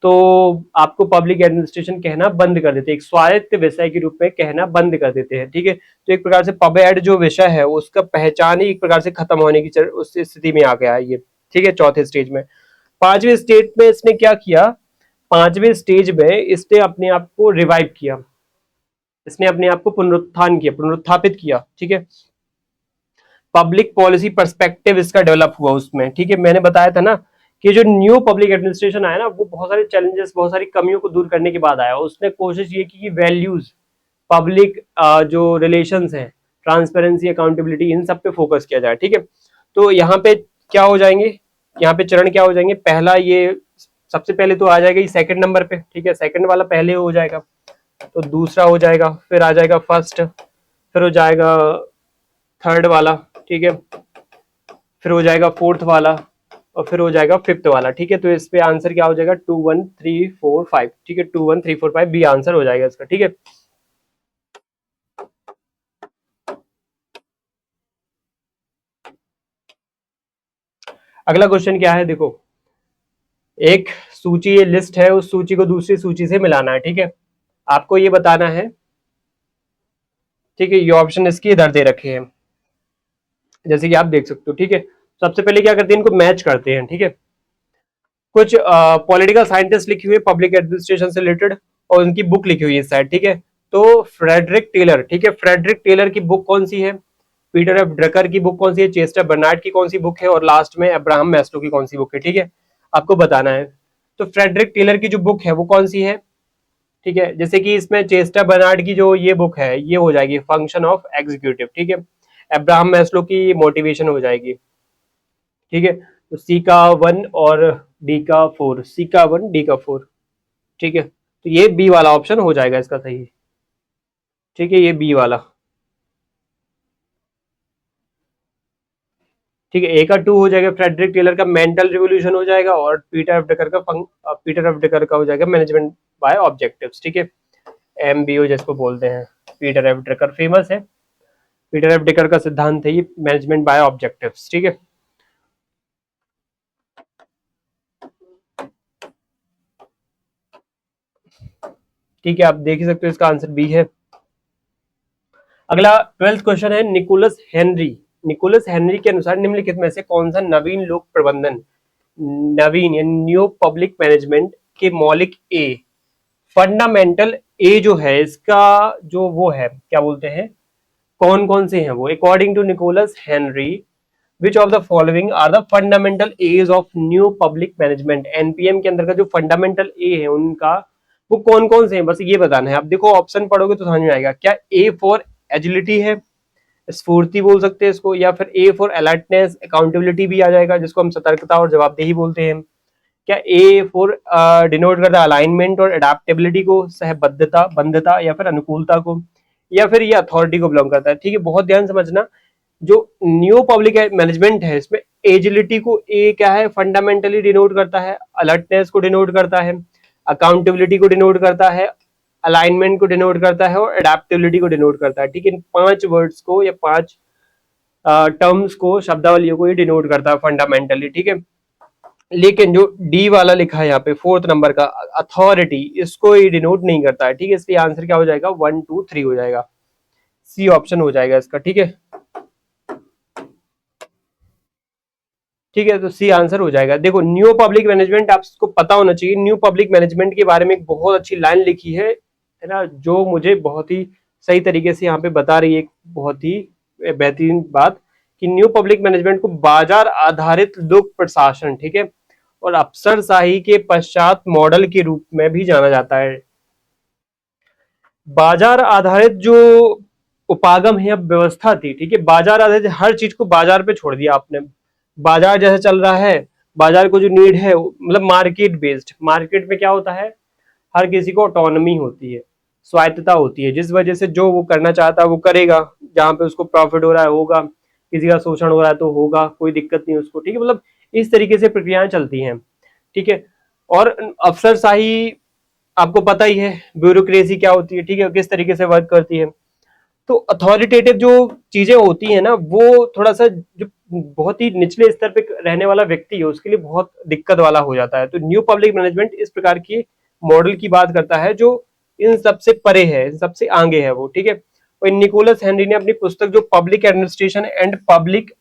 तो आपको पब्लिक एडमिनिस्ट्रेशन कहना बंद कर देते हैं, एक स्वायत्त विषय के रूप में कहना बंद कर देते हैं। ठीक है, तो एक प्रकार से पब एड जो विषय है उसका पहचान ही एक प्रकार से खत्म होने की उस स्थिति में आ गया है ये। ठीक है, चौथे स्टेज में। पांचवें स्टेज में इसने क्या किया, पांचवें स्टेज में इसने अपने आप को रिवाइव किया, इसने अपने आप को पुनरुत्थान किया, पुनरुत्थापित किया। ठीक है, पब्लिक पॉलिसी पर्सपेक्टिव इसका डेवलप हुआ उसमें। ठीक है, मैंने बताया था ना कि जो न्यू पब्लिक एडमिनिस्ट्रेशन आया ना, वो बहुत सारे चैलेंजेस, बहुत सारी कमियों को दूर करने के बाद आया। उसने कोशिश ये की कि वैल्यूज, पब्लिक जो रिलेशंस हैं, ट्रांसपेरेंसी, अकाउंटेबिलिटी, इन सब पे फोकस किया जाए। ठीक है, तो यहाँ पे क्या हो जाएंगे, यहाँ पे चरण क्या हो जाएंगे, पहला ये सबसे पहले तो आ जाएगा ये सेकंड नंबर पे। ठीक है, सेकंड वाला पहले हो जाएगा, तो दूसरा हो जाएगा, फिर आ जाएगा फर्स्ट, फिर हो जाएगा थर्ड वाला। ठीक है, फिर हो जाएगा फोर्थ वाला, और फिर हो जाएगा फिफ्थ वाला। ठीक है, तो इस पे आंसर क्या हो जाएगा, 2 1 3 4 5। ठीक है, 2 1 3 4 5 बी आंसर हो जाएगा इसका। ठीक है, अगला क्वेश्चन क्या है, देखो एक सूची, ये लिस्ट है, उस सूची को दूसरी सूची से मिलाना है। ठीक है, आपको ये बताना है। ठीक है, ये ऑप्शन इसके इधर दे रखे हैं, जैसे कि आप देख सकते हो। ठीक है, सबसे पहले क्या करते हैं, इनको मैच करते हैं। ठीक है, कुछ पॉलिटिकल साइंटिस्ट लिखी हुई है पब्लिक एडमिनिस्ट्रेशन से रिलेटेड, और उनकी बुक लिखी हुई है इस साइड। ठीक है, तो फ्रेडरिक टेलर, ठीक है, फ्रेडरिक टेलर की बुक कौन सी है, पीटर एफ ड्रकर की बुक कौन सी है, चेस्टर बर्नार्ड की कौन सी बुक है, और लास्ट में अब्राहम मैस्लो की कौन सी बुक है। ठीक है, आपको बताना है। तो फ्रेडरिक टेलर की जो बुक है वो कौन सी है, ठीक है, जैसे कि इसमें चेस्टर बर्नार्ड की जो ये बुक है ये हो जाएगी फंक्शन ऑफ एग्जीक्यूटिव, ठीक है। अब्राहम मैस्लो की मोटिवेशन हो जाएगी, ठीक है। तो सी का 1 और डी का 4, सी का 1 डी का 4, ठीक है। तो ये बी वाला ऑप्शन हो जाएगा इसका सही, ठीक है, ये बी वाला, ठीक है। ए का 2 हो जाएगा फ्रेडरिक टेलर का मेंटल रिवोल्यूशन हो जाएगा, और पीटर एफ डकर का हो जाएगा मैनेजमेंट बाय ऑब्जेक्टिव्स, ठीक है। एमबीओ जिसको बोलते हैं, पीटर एफ डकर फेमस है, पीटर एफ डकर का सिद्धांत है ये मैनेजमेंट बाय ऑब्जेक्टिव्स, ठीक है। ठीक है, आप देख ही सकते हो इसका आंसर बी है। अगला 12th क्वेश्चन है, निकोलस हेनरी के अनुसार निम्नलिखित में से कौन सा नवीन लोक प्रबंधन, नवीन या न्यू पब्लिक मैनेजमेंट के मौलिक ए, फंडामेंटल ए जो है इसका जो वो है क्या बोलते हैं, कौन कौन से हैं वो, according to Nicholas Henry which of the following are the fundamental edge of new public management, NPM के अंदर का जो फंडामेंटल ए है उनका वो कौन कौन से हैं, बस ये बताना है। आप देखो ऑप्शन पढ़ोगे तो समझ में आएगा। क्या ए फॉर एजिलिटी है, स्फूर्ति बोल सकते हैं इसको, या फिर ए फॉर अलर्टनेस, अकाउंटेबिलिटी भी आ जाएगा जिसको हम सतर्कता और जवाबदेही बोलते हैं। क्या ए फॉर डिनोट करता है अलाइनमेंट और अडेप्टेबिलिटी को, सहबद्धता, बंधता या फिर अनुकूलता को, या फिर ये अथॉरिटी को बिलोंग करता है, ठीक है। बहुत ध्यान समझना, जो न्यू पब्लिक मैनेजमेंट है इसमें एजिलिटी को ए क्या है फंडामेंटली डिनोट करता है, अलर्टनेस को डिनोट करता है, अकाउंटेबिलिटी को डिनोट करता है, अलाइनमेंट को डिनोट करता है और अडेप्टेबिलिटी को डिनोट करता है, ठीक है। इन 5 वर्ड्स को या 5 टर्म्स को, शब्दावलियों को ये डिनोट करता है फंडामेंटली, ठीक है। लेकिन जो डी वाला लिखा है यहाँ पे 4th नंबर का अथॉरिटी, इसको ये डिनोट नहीं करता है, ठीक है। इसलिए आंसर क्या हो जाएगा, 1 2 3 हो जाएगा, सी ऑप्शन हो जाएगा इसका, ठीक है। ठीक है, तो सी आंसर हो जाएगा। देखो न्यू पब्लिक मैनेजमेंट आपको पता होना चाहिए, न्यू पब्लिक मैनेजमेंट के बारे में एक बहुत अच्छी लाइन लिखी है ना, जो मुझे बहुत ही सही तरीके से यहाँ पे बता रही है, एक बहुत ही बेहतरीन बात, कि न्यू पब्लिक मैनेजमेंट को बाजार आधारित लोक प्रशासन, ठीक है, और अफसरशाही के पश्चात मॉडल के रूप में भी जाना जाता है। बाजार आधारित जो उपागम है, अब व्यवस्था थी, ठीक है, बाजार आधारित, हर चीज को बाजार पे छोड़ दिया आपने, बाजार जैसे चल रहा है, बाजार को जो नीड है, मतलब मार्केट बेस्ड, मार्केट में क्या होता है, हर किसी को ऑटोनॉमी होती है, स्वायत्तता होती है, जिस वजह से जो वो करना चाहता है वो करेगा, जहां पे उसको प्रॉफिट हो रहा है होगा, किसी का शोषण हो रहा है तो होगा, कोई दिक्कत नहीं उसको, ठीक है। मतलब इस तरीके से प्रक्रियाएं चलती हैं, ठीक है। और अफसरशाही आपको पता ही है, ब्यूरोक्रेसी क्या होती है, ठीक है, किस तरीके से वर्क करती है। तो अथॉरिटेटिव जो चीजें होती हैं ना, वो थोड़ा सा जो बहुत ही निचले स्तर पे रहने वाला व्यक्ति है उसके लिए बहुत दिक्कत वाला हो जाता है। तो न्यू पब्लिक मैनेजमेंट इस प्रकार की मॉडल की बात करता है जो इन सबसे परे है, इन सबसे आगे है वो, ठीक है। और निकोलस हेनरी ने अपनी पुस्तक जो public administration and public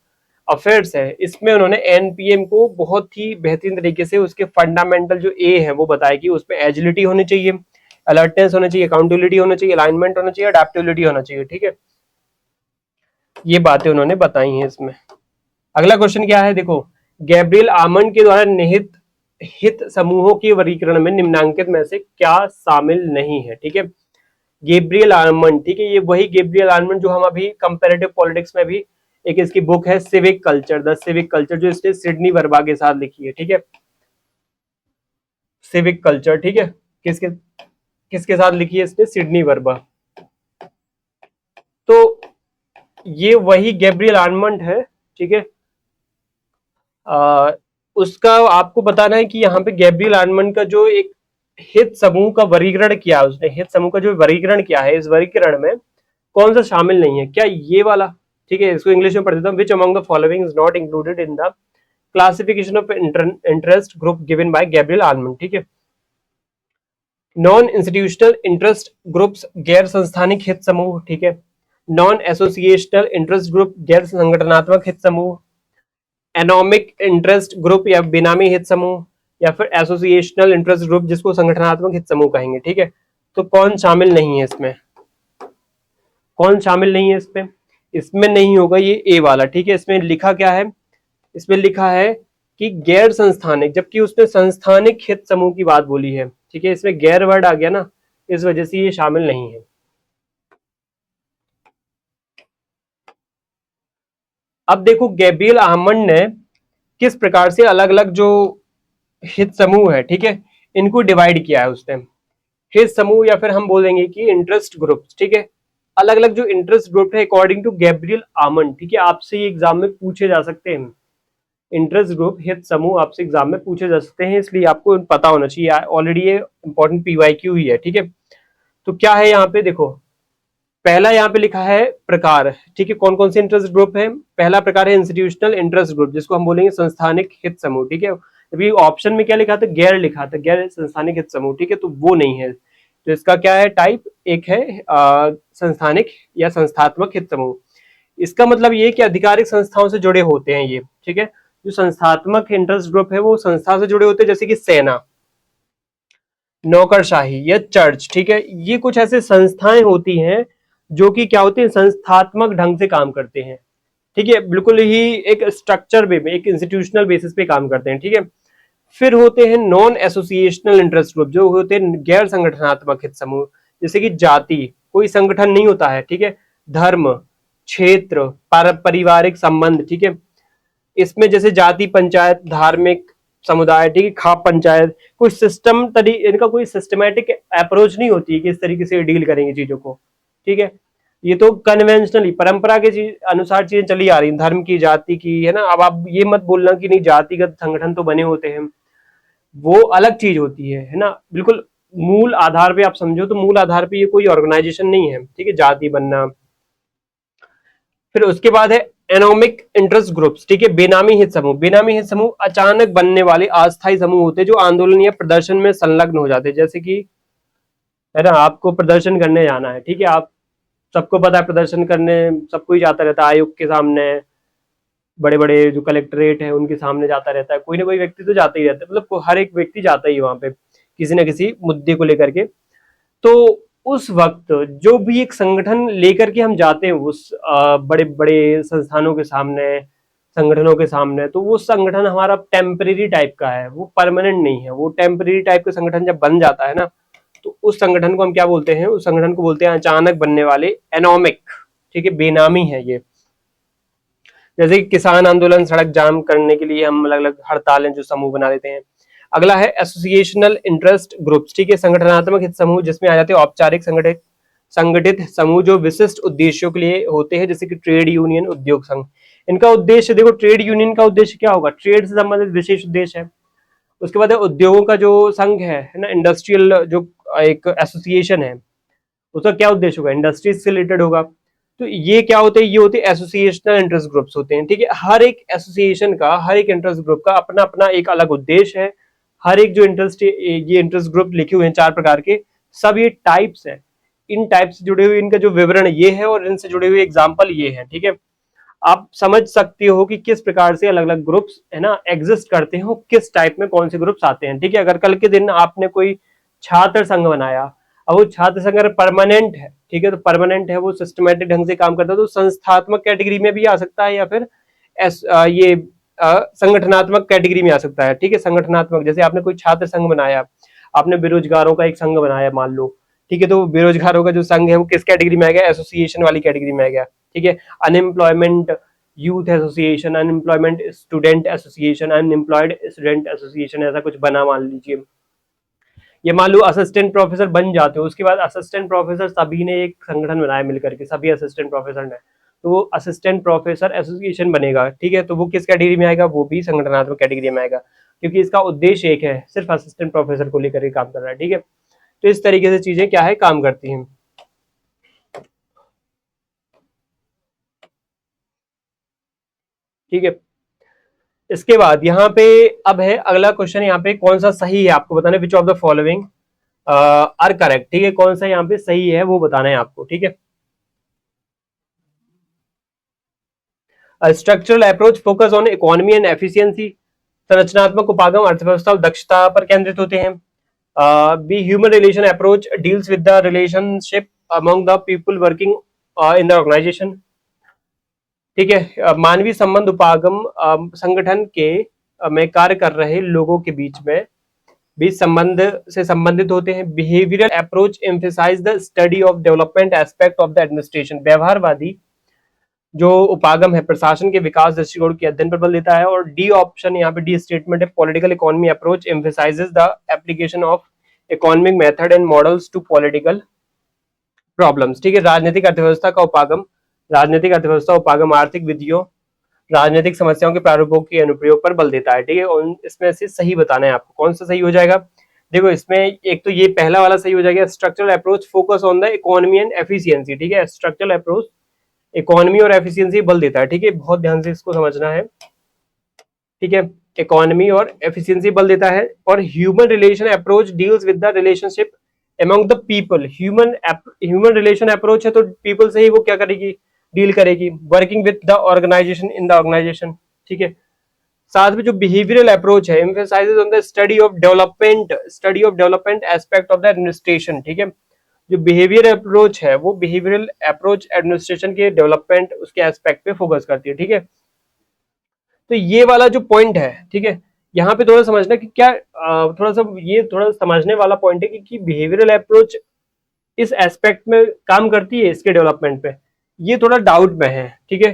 affairs है, इसमें उन्होंने एनपीएम को बहुत ही बेहतरीन तरीके से उसके फंडामेंटल जो ए है वो बताया कि उसमें एजिलिटी होनी चाहिए, अलर्टनेस होना चाहिए, अकाउंटेबिलिटी होना चाहिए, अलाइनमेंट होना चाहिए, अडेप्टेबिलिटी होना चाहिए, ठीक है। ये बातें उन्होंने बताई हैं इसमें। अगला क्वेश्चन क्या है, देखो, गैब्रियल आमंड के द्वारा निहित हित समूहों के वर्गीकरण में निम्नांकित में से क्या शामिल नहीं है, ठीक है। गैब्रियल आमंड, ठीक है, ये वही गैब्रियल आमंड जो हम अभी कंपैरेटिव पॉलिटिक्स में भी, एक इसकी बुक है civic culture, the civic culture, जो इसने सिडनी वर्बा के साथ लिखी है, ठीक है, सिविक कल्चर, ठीक है, किसके किसके साथ लिखी है इसने, सिडनी वर्बा। तो ये वही गैब्रियल आर्मंड है, ठीक है। उसका आपको बताना है कि यहाँ पे गैब्रियल आर्मंड का जो एक हित समूह का वर्गीकरण किया है उसने, हित समूह का जो वर्गीकरण किया है, इस वर्गीकरण में कौन सा शामिल नहीं है, क्या ये वाला, ठीक है। इसको इंग्लिश में पढ़ देता हूँ, which among the following is not included in the classification of interest group given by Gabriel Armand, ठीक है। नॉन इंस्टीट्यूशनल इंटरेस्ट ग्रुप्स, गैर संस्थानिक हित समूह, ठीक है। नॉन एसोसिएशनल इंटरेस्ट ग्रुप, गैर संगठनात्मक हित समूह, एनोमिक इंटरेस्ट ग्रुप या बेनामी हित समूह, या फिर एसोसिएशनल इंटरेस्ट ग्रुप जिसको संगठनात्मक हित समूह कहेंगे, ठीक है। तो कौन शामिल नहीं है इसमें, कौन शामिल नहीं है इसमें, इसमें नहीं होगा ये ए वाला, ठीक है। इसमें लिखा क्या है, इसमें लिखा है कि गैर संस्थानिक, जबकि उसने संस्थानिक हित समूह की बात बोली है, ठीक है। इसमें गैर वर्ड आ गया ना, इस वजह से ये शामिल नहीं है। अब देखो गैब्रियल आमंड ने किस प्रकार से अलग अलग जो हित समूह है, ठीक है, इनको डिवाइड किया है उसने। हित समूह या फिर हम बोलेंगे कि इंटरेस्ट ग्रुप, ठीक है, अलग अलग जो इंटरेस्ट ग्रुप है अकॉर्डिंग टू गैब्रियल आमंड, ठीक है, आपसे ये एग्जाम में पूछे जा सकते हैं। इंटरेस्ट ग्रुप हित समूह आपसे एग्जाम में पूछे जा सकते हैं, इसलिए आपको पता होना चाहिए, ऑलरेडी ये इंपॉर्टेंट पीवाईक्यू ही है, ठीक है। तो क्या है यहाँ पे देखो, पहला यहाँ पे लिखा है प्रकार, ठीक है, कौन कौन से इंटरेस्ट ग्रुप है। पहला प्रकार है इंस्टीट्यूशनल इंटरेस्ट ग्रुप, जिसको हम बोलेंगे संस्थानिक हित समूह, ठीक है। अभी ऑप्शन में क्या लिखा था, गैर लिखा था, गैर संस्थानिक हित समूह, ठीक है, तो वो नहीं है। तो इसका क्या है टाइप, एक है संस्थानिक या संस्थात्मक हित समूह। इसका मतलब ये कि आधिकारिक संस्थाओं से जुड़े होते हैं ये, ठीक है। जो संस्थात्मक इंटरेस्ट ग्रुप है वो संस्था से जुड़े होते हैं, जैसे कि सेना, नौकरशाही या चर्च, ठीक है, ये कुछ ऐसे संस्थाएं होती हैं जो कि क्या होती है, संस्थात्मक ढंग से काम करते हैं, ठीक है, बिल्कुल ही एक स्ट्रक्चर पे, एक इंस्टीट्यूशनल बेसिस पे काम करते हैं, ठीक है। फिर होते हैं नॉन एसोसिएशनल इंटरेस्ट ग्रुप, जो होते हैं गैर संगठनात्मक हित समूह, जैसे कि जाति, कोई संगठन नहीं होता है, ठीक है, धर्म, क्षेत्र, पारिवारिक संबंध, ठीक है, इसमें जैसे जाति, पंचायत, धार्मिक समुदाय, ठीक है, खाप पंचायत, कोई सिस्टम इनका कोई सिस्टमेटिक अप्रोच नहीं होती है कि इस तरीके से डील करेंगे चीजों को, ठीक है। ये तो कन्वेंशनली परंपरा के अनुसार चीजें चली आ रही, धर्म की, जाति की, है ना। अब आप ये मत बोलना कि नहीं जातिगत संगठन तो बने होते हैं, वो अलग चीज होती है ना, बिल्कुल मूल आधार पे आप समझो तो मूल आधार पे ये कोई ऑर्गेनाइजेशन नहीं है, ठीक है, जाति बनना। फिर उसके बाद है एनोमिक इंटरेस्ट ग्रुप्स, ठीक है, बेनामी हित समूह। बेनामी हित समूह अचानक बनने वाले अस्थायी समूह होते हैं जो आंदोलन या प्रदर्शन में संलग्न हो जाते हैं, जैसे कि, है ना, आपको प्रदर्शन करने जाना है, ठीक है, आप सबको पता है प्रदर्शन करने सबको ही जाता रहता है, आयोग के सामने, बड़े बड़े जो कलेक्ट्रेट है उनके सामने जाता रहता है, कोई ना कोई व्यक्ति तो जाता ही रहता है, मतलब हर एक व्यक्ति जाता ही है वहां पे किसी ना किसी मुद्दे को लेकर के। तो उस वक्त जो भी एक संगठन लेकर के हम जाते हैं उस बड़े बड़े संस्थानों के सामने, संगठनों के सामने, तो वो संगठन हमारा टेम्परेरी टाइप का है, वो परमानेंट नहीं है। वो टेम्परेरी टाइप का संगठन जब बन जाता है ना, तो उस संगठन को हम क्या बोलते हैं, उस संगठन को बोलते हैं अचानक बनने वाले एनोमिक, ठीक है, बेनामी है ये। जैसे कि किसान आंदोलन, सड़क जाम करने के लिए हम अलग अलग हड़तालें जो समूह बना लेते हैं। अगला है एसोसिएशनल इंटरेस्ट ग्रुप्स, ठीक है, संगठनात्मक हित समूह, जिसमें आ जाते हैं औपचारिक संगठित संगठित समूह जो विशिष्ट उद्देश्यों के लिए होते हैं, जैसे कि ट्रेड यूनियन, उद्योग संघ। इनका उद्देश्य देखो, ट्रेड यूनियन का उद्देश्य क्या होगा, ट्रेड से संबंधित विशेष उद्देश्य है। उसके बाद है उद्योगों का जो संघ है ना, इंडस्ट्रियल जो एक एसोसिएशन है, उसका क्या उद्देश्य होगा, इंडस्ट्रीज से रिलेटेड होगा। तो ये क्या होते हैं, ये होते हैं एसोसिएशनल इंटरेस्ट ग्रुप्स होते हैं, ठीक है। हर एक एसोसिएशन का, हर एक इंटरेस्ट ग्रुप का अपना अपना एक अलग उद्देश्य है। हर एक जो ये इंटरेस्ट ग्रुप लिखे हुए हैं 4 प्रकार के, सब ये टाइप्स है। इन टाइप से जुड़े हुए इनका जो विवरण ये है और इनसे जुड़े हुए एग्जाम्पल ये है, ठीक है। आप समझ सकते हो कि किस प्रकार से अलग अलग ग्रुप्स, है ना, एग्जिस्ट करते हैं, किस टाइप में कौन से ग्रुप्स आते हैं, ठीक है। अगर कल के दिन आपने कोई छात्र संघ बनाया, अब वो छात्र संघ अगर परमानेंट है, ठीक है, तो परमानेंट है, वो सिस्टमेटिक ढंग से काम करता है, तो संस्थात्मक कैटेगरी में भी आ सकता है, या फिर ये संगठनात्मक कैटेगरी में आ सकता है, ठीक है। संगठनात्मक, जैसे आपने कोई छात्र संघ बनाया, आपने बेरोजगारों का एक संघ बनाया मान लो, ठीक है, तो बेरोजगारों का जो संघ है वो किस कैटेगरी में आ गया, एसोसिएशन वाली कैटेगरी में आ गया, ठीक है। Unemployment youth association, unemployment student association, unemployed student association, ऐसा कुछ बना मान लीजिए। ये मान लो असिस्टेंट प्रोफेसर बन जाते हो, उसके बाद असिस्टेंट प्रोफेसर सभी ने एक संगठन बनाया मिलकर के, सभी असिस्टेंट प्रोफेसर ने, तो वो असिस्टेंट प्रोफेसर एसोसिएशन बनेगा, ठीक है। तो वो किस कैटेगरी में आएगा, वो भी संगठनात्मक कैटेगरी में आएगा, क्योंकि इसका उद्देश्य एक है, सिर्फ असिस्टेंट प्रोफेसर को लेकर के काम कर रहा है, ठीक है। तो इस तरीके से चीजें क्या है, काम करती हैं, ठीक है। इसके बाद यहाँ पे अब है अगला क्वेश्चन, यहाँ पे कौन सा सही है आपको बताना है, which of the following are correct, ठीक है, कौन सा यहाँ पे सही है वो बताना है आपको, ठीक है। Structural approach focus on economy and efficiency, संरचनात्मक उपागम अर्थव्यवस्था और दक्षता पर केंद्रित होते हैं। B human relation approach deals with the relationship among the people working in the organization, ठीक है। मानवीय संबंध उपागम संगठन के में कार्य कर रहे लोगों के बीच में बीच संबंध से संबंधित होते हैं। Behavioural approach emphasise the study of development aspect of the administration, व्यवहारवादी जो उपागम है प्रशासन के विकास दृष्टिकोण के अध्ययन पर बल देता है। और डी ऑप्शन यहाँ पे डी स्टेटमेंट है, political economy approach emphasizes the application of economic method and models to political problems. ठीक है, राजनीतिक अर्थव्यवस्था का उपागम, राजनीतिक अर्थव्यवस्था उपागम आर्थिक विधियों राजनीतिक समस्याओं के प्रारूपों के अनुप्रयोग पर बल देता है। ठीक है, और इसमें से सही बताना है आपको, कौन सा सही हो जाएगा। देखो इसमें एक तो ये पहला वाला सही हो जाएगा, structural approach focus on the economy and efficiency. ठीक है, स्ट्रक्चरल अप्रोच इकोनॉमी और एफिशिएंसी बल देता है। ठीक है, बहुत ध्यान से इसको समझना है। ठीक है, इकोनॉमी और एफिशिएंसी बल देता है। और human relation approach deals with the relationship among the people. Human relation approach है तो पीपल से ही वो क्या करेगी, डील करेगी। Working with the organization in the organization. ठीक है, साथ में जो बिहेवियरल अप्रोच है emphasizes on the study of development aspect of the administration. ठीक है, जो बिहेवियर अप्रोच है वो बिहेवियरल अप्रोच एडमिनिस्ट्रेशन के डेवलपमेंट उसके एस्पेक्ट पे फोकस करती है। ठीक है, तो ये वाला जो पॉइंट है, ठीक है, यहाँ पे थोड़ा समझना कि क्या थोड़ा सा ये थोड़ा समझने वाला पॉइंट है कि बिहेवियरल अप्रोच इस एस्पेक्ट में काम करती है इसके डेवलपमेंट पे, ये थोड़ा डाउट में है। ठीक है,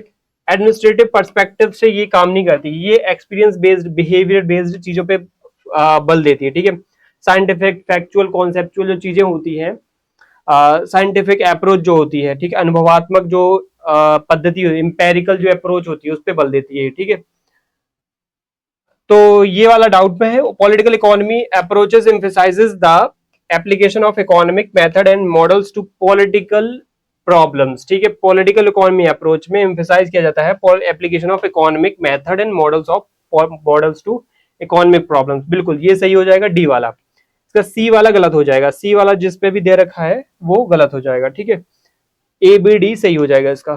एडमिनिस्ट्रेटिव पर्सपेक्टिव से ये काम नहीं करती, ये एक्सपीरियंस बेस्ड बिहेवियर बेस्ड चीजों पे बल देती है। ठीक है, साइंटिफिक फैक्चुअल कॉन्सेप्चुअल जो चीजें होती हैं, साइंटिफिक अप्रोच जो होती है, ठीक है, अनुभवात्मक जो पद्धति इंपेरिकल जो अप्रोच होती है उस पर बल देती है। ठीक है, तो ये वाला डाउट में है। Political economy approaches emphasizes the application of economic method and models to political problems. ठीक है, पॉलिटिकल इकोनॉमी अप्रोच में एम्फसाइज किया जाता है application of economic method and models to economic problems. बिल्कुल ये सही हो जाएगा डी वाला। इसका सी वाला गलत हो जाएगा, सी वाला जिस पे भी दे रखा है वो गलत हो जाएगा। ठीक है, ए बी डी सही हो जाएगा इसका।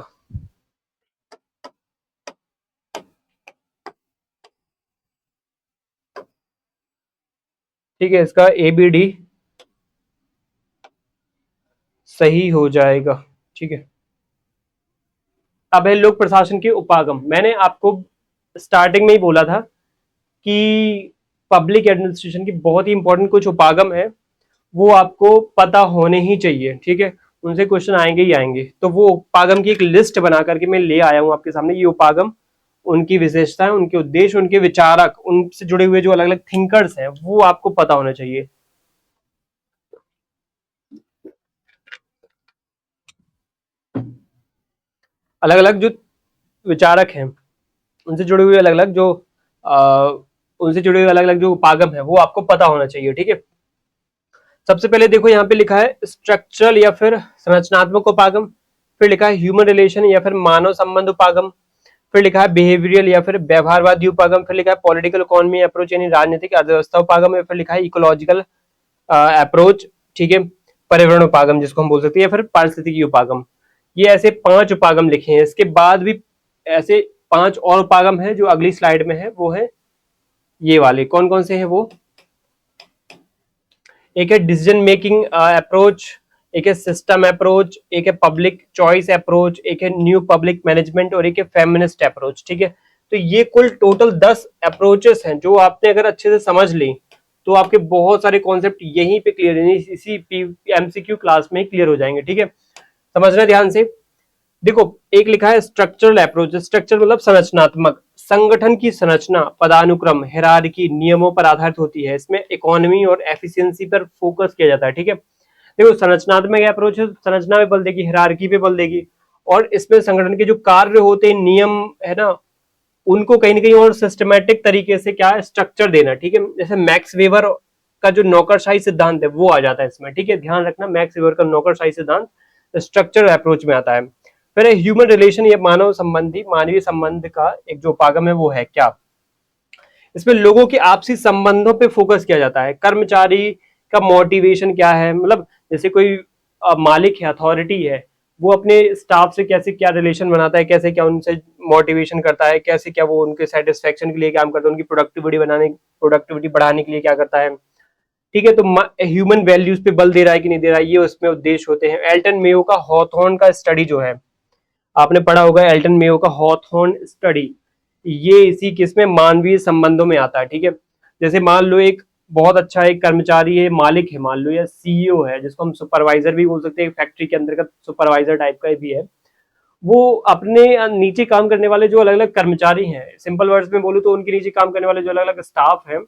ठीक है, इसका ए बी डी सही हो जाएगा। ठीक है, अब है लोक प्रशासन के उपागम। मैंने आपको स्टार्टिंग में ही बोला था कि पब्लिक एडमिनिस्ट्रेशन की बहुत ही इंपॉर्टेंट कुछ उपागम है, वो आपको पता होने ही चाहिए। ठीक है, उनसे क्वेश्चन आएंगे ही आएंगे। तो वो उपागम की एक लिस्ट बना करके मैं ले आया हूं आपके सामने। ये उपागम, उनकी विशेषताएं, उनके उद्देश्य, उनके विचारक, उनसे जुड़े हुए जो अलग अलग थिंकर्स हैं वो आपको पता होना चाहिए। अलग अलग जो विचारक हैं उनसे जुड़े हुए अलग अलग जो उनसे जुड़े हुए अलग अलग जो उपागम है वो आपको पता होना चाहिए। ठीक है, सबसे पहले देखो यहाँ पे लिखा है स्ट्रक्चरल या फिर संरचनात्मक उपागम, फिर लिखा है ह्यूमन रिलेशन या फिर मानव संबंध उपागम, फिर लिखा है बिहेवियरल या फिर व्यवहारवादी उपागम, फिर लिखा है पॉलिटिकल इकोनॉमी अप्रोच यानी राजनीतिक अर्थव्यवस्था उपागम, या फिर लिखा है इकोलॉजिकल अप्रोच। ठीक है, पर्यावरण उपागम जिसको हम बोल सकते हैं, या फिर पारिस्थितिकी उपागम। ये ऐसे 5 उपागम लिखे हैं। इसके बाद भी ऐसे 5 और उपागम है जो अगली स्लाइड में है, वो है ये वाले। कौन कौन से हैं वो, एक है डिसीजन मेकिंग अप्रोच, एक है सिस्टम अप्रोच, एक है पब्लिक चॉइस अप्रोच, एक है न्यू पब्लिक मैनेजमेंट और एक है फेमिनिस्ट अप्रोच। ठीक है, तो ये कुल टोटल 10 अप्रोचेस हैं जो आपने अगर अच्छे से समझ ली तो आपके बहुत सारे कॉन्सेप्ट यहीं पे क्लियर है, इसी एमसीक्यू क्लास में क्लियर हो जाएंगे। ठीक है, समझना ध्यान से। देखो एक लिखा है स्ट्रक्चरल अप्रोच, स्ट्रक्चर मतलब संरचनात्मक, संगठन की संरचना पदानुक्रम हिरार्की नियमों पर आधारित होती है। इसमें इकोनॉमी और एफिशिएंसी पर फोकस किया जाता है। ठीक है, देखो संरचनात्मक अप्रोच है, संरचना पे बल देगी, हिरार्की पे बल देगी, और इसमें संगठन के जो कार्य होते हैं, नियम है ना, उनको कहीं ना कहीं और सिस्टमेटिक तरीके से क्या स्ट्रक्चर देना। ठीक है, जैसे मैक्स वेबर का जो नौकरशाही सिद्धांत है वो आ जाता है इसमें। ठीक है, ध्यान रखना मैक्स वेबर का नौकरशाही सिद्धांत स्ट्रक्चर अप्रोच में आता है। फिर ह्यूमन रिलेशन या मानव संबंधी मानवीय संबंध का एक जो उपागम है वो है क्या, इसमें लोगों के आपसी संबंधों पे फोकस किया जाता है। कर्मचारी का मोटिवेशन क्या है, मतलब जैसे कोई मालिक है, अथॉरिटी है, वो अपने स्टाफ से कैसे क्या रिलेशन बनाता है, कैसे क्या उनसे मोटिवेशन करता है, कैसे क्या वो उनके सेटिस्फेक्शन के लिए काम करता है, उनकी प्रोडक्टिविटी बढ़ाने के लिए क्या करता है। ठीक है, तो ह्यूमन वैल्यूज पे बल दे रहा है कि नहीं दे रहा है, ये उसमें उद्देश्य होते हैं। एल्टन मेयो का हॉथॉर्न का स्टडी जो है, आपने पढ़ा होगा एल्टन मेयो का हॉथॉर्न स्टडी, ये इसी किस में मानवीय संबंधों में आता है। ठीक है, जैसे मान लो एक बहुत अच्छा एक कर्मचारी है, मालिक है मान लो, या सीईओ है, जिसको हम सुपरवाइजर भी बोल सकते हैं, फैक्ट्री के अंतर्गत सुपरवाइजर टाइप का भी है। वो अपने नीचे काम करने वाले जो अलग अलग कर्मचारी हैं, सिंपल वर्ड्स में बोलूं तो उनके नीचे काम करने वाले जो अलग अलग स्टाफ है,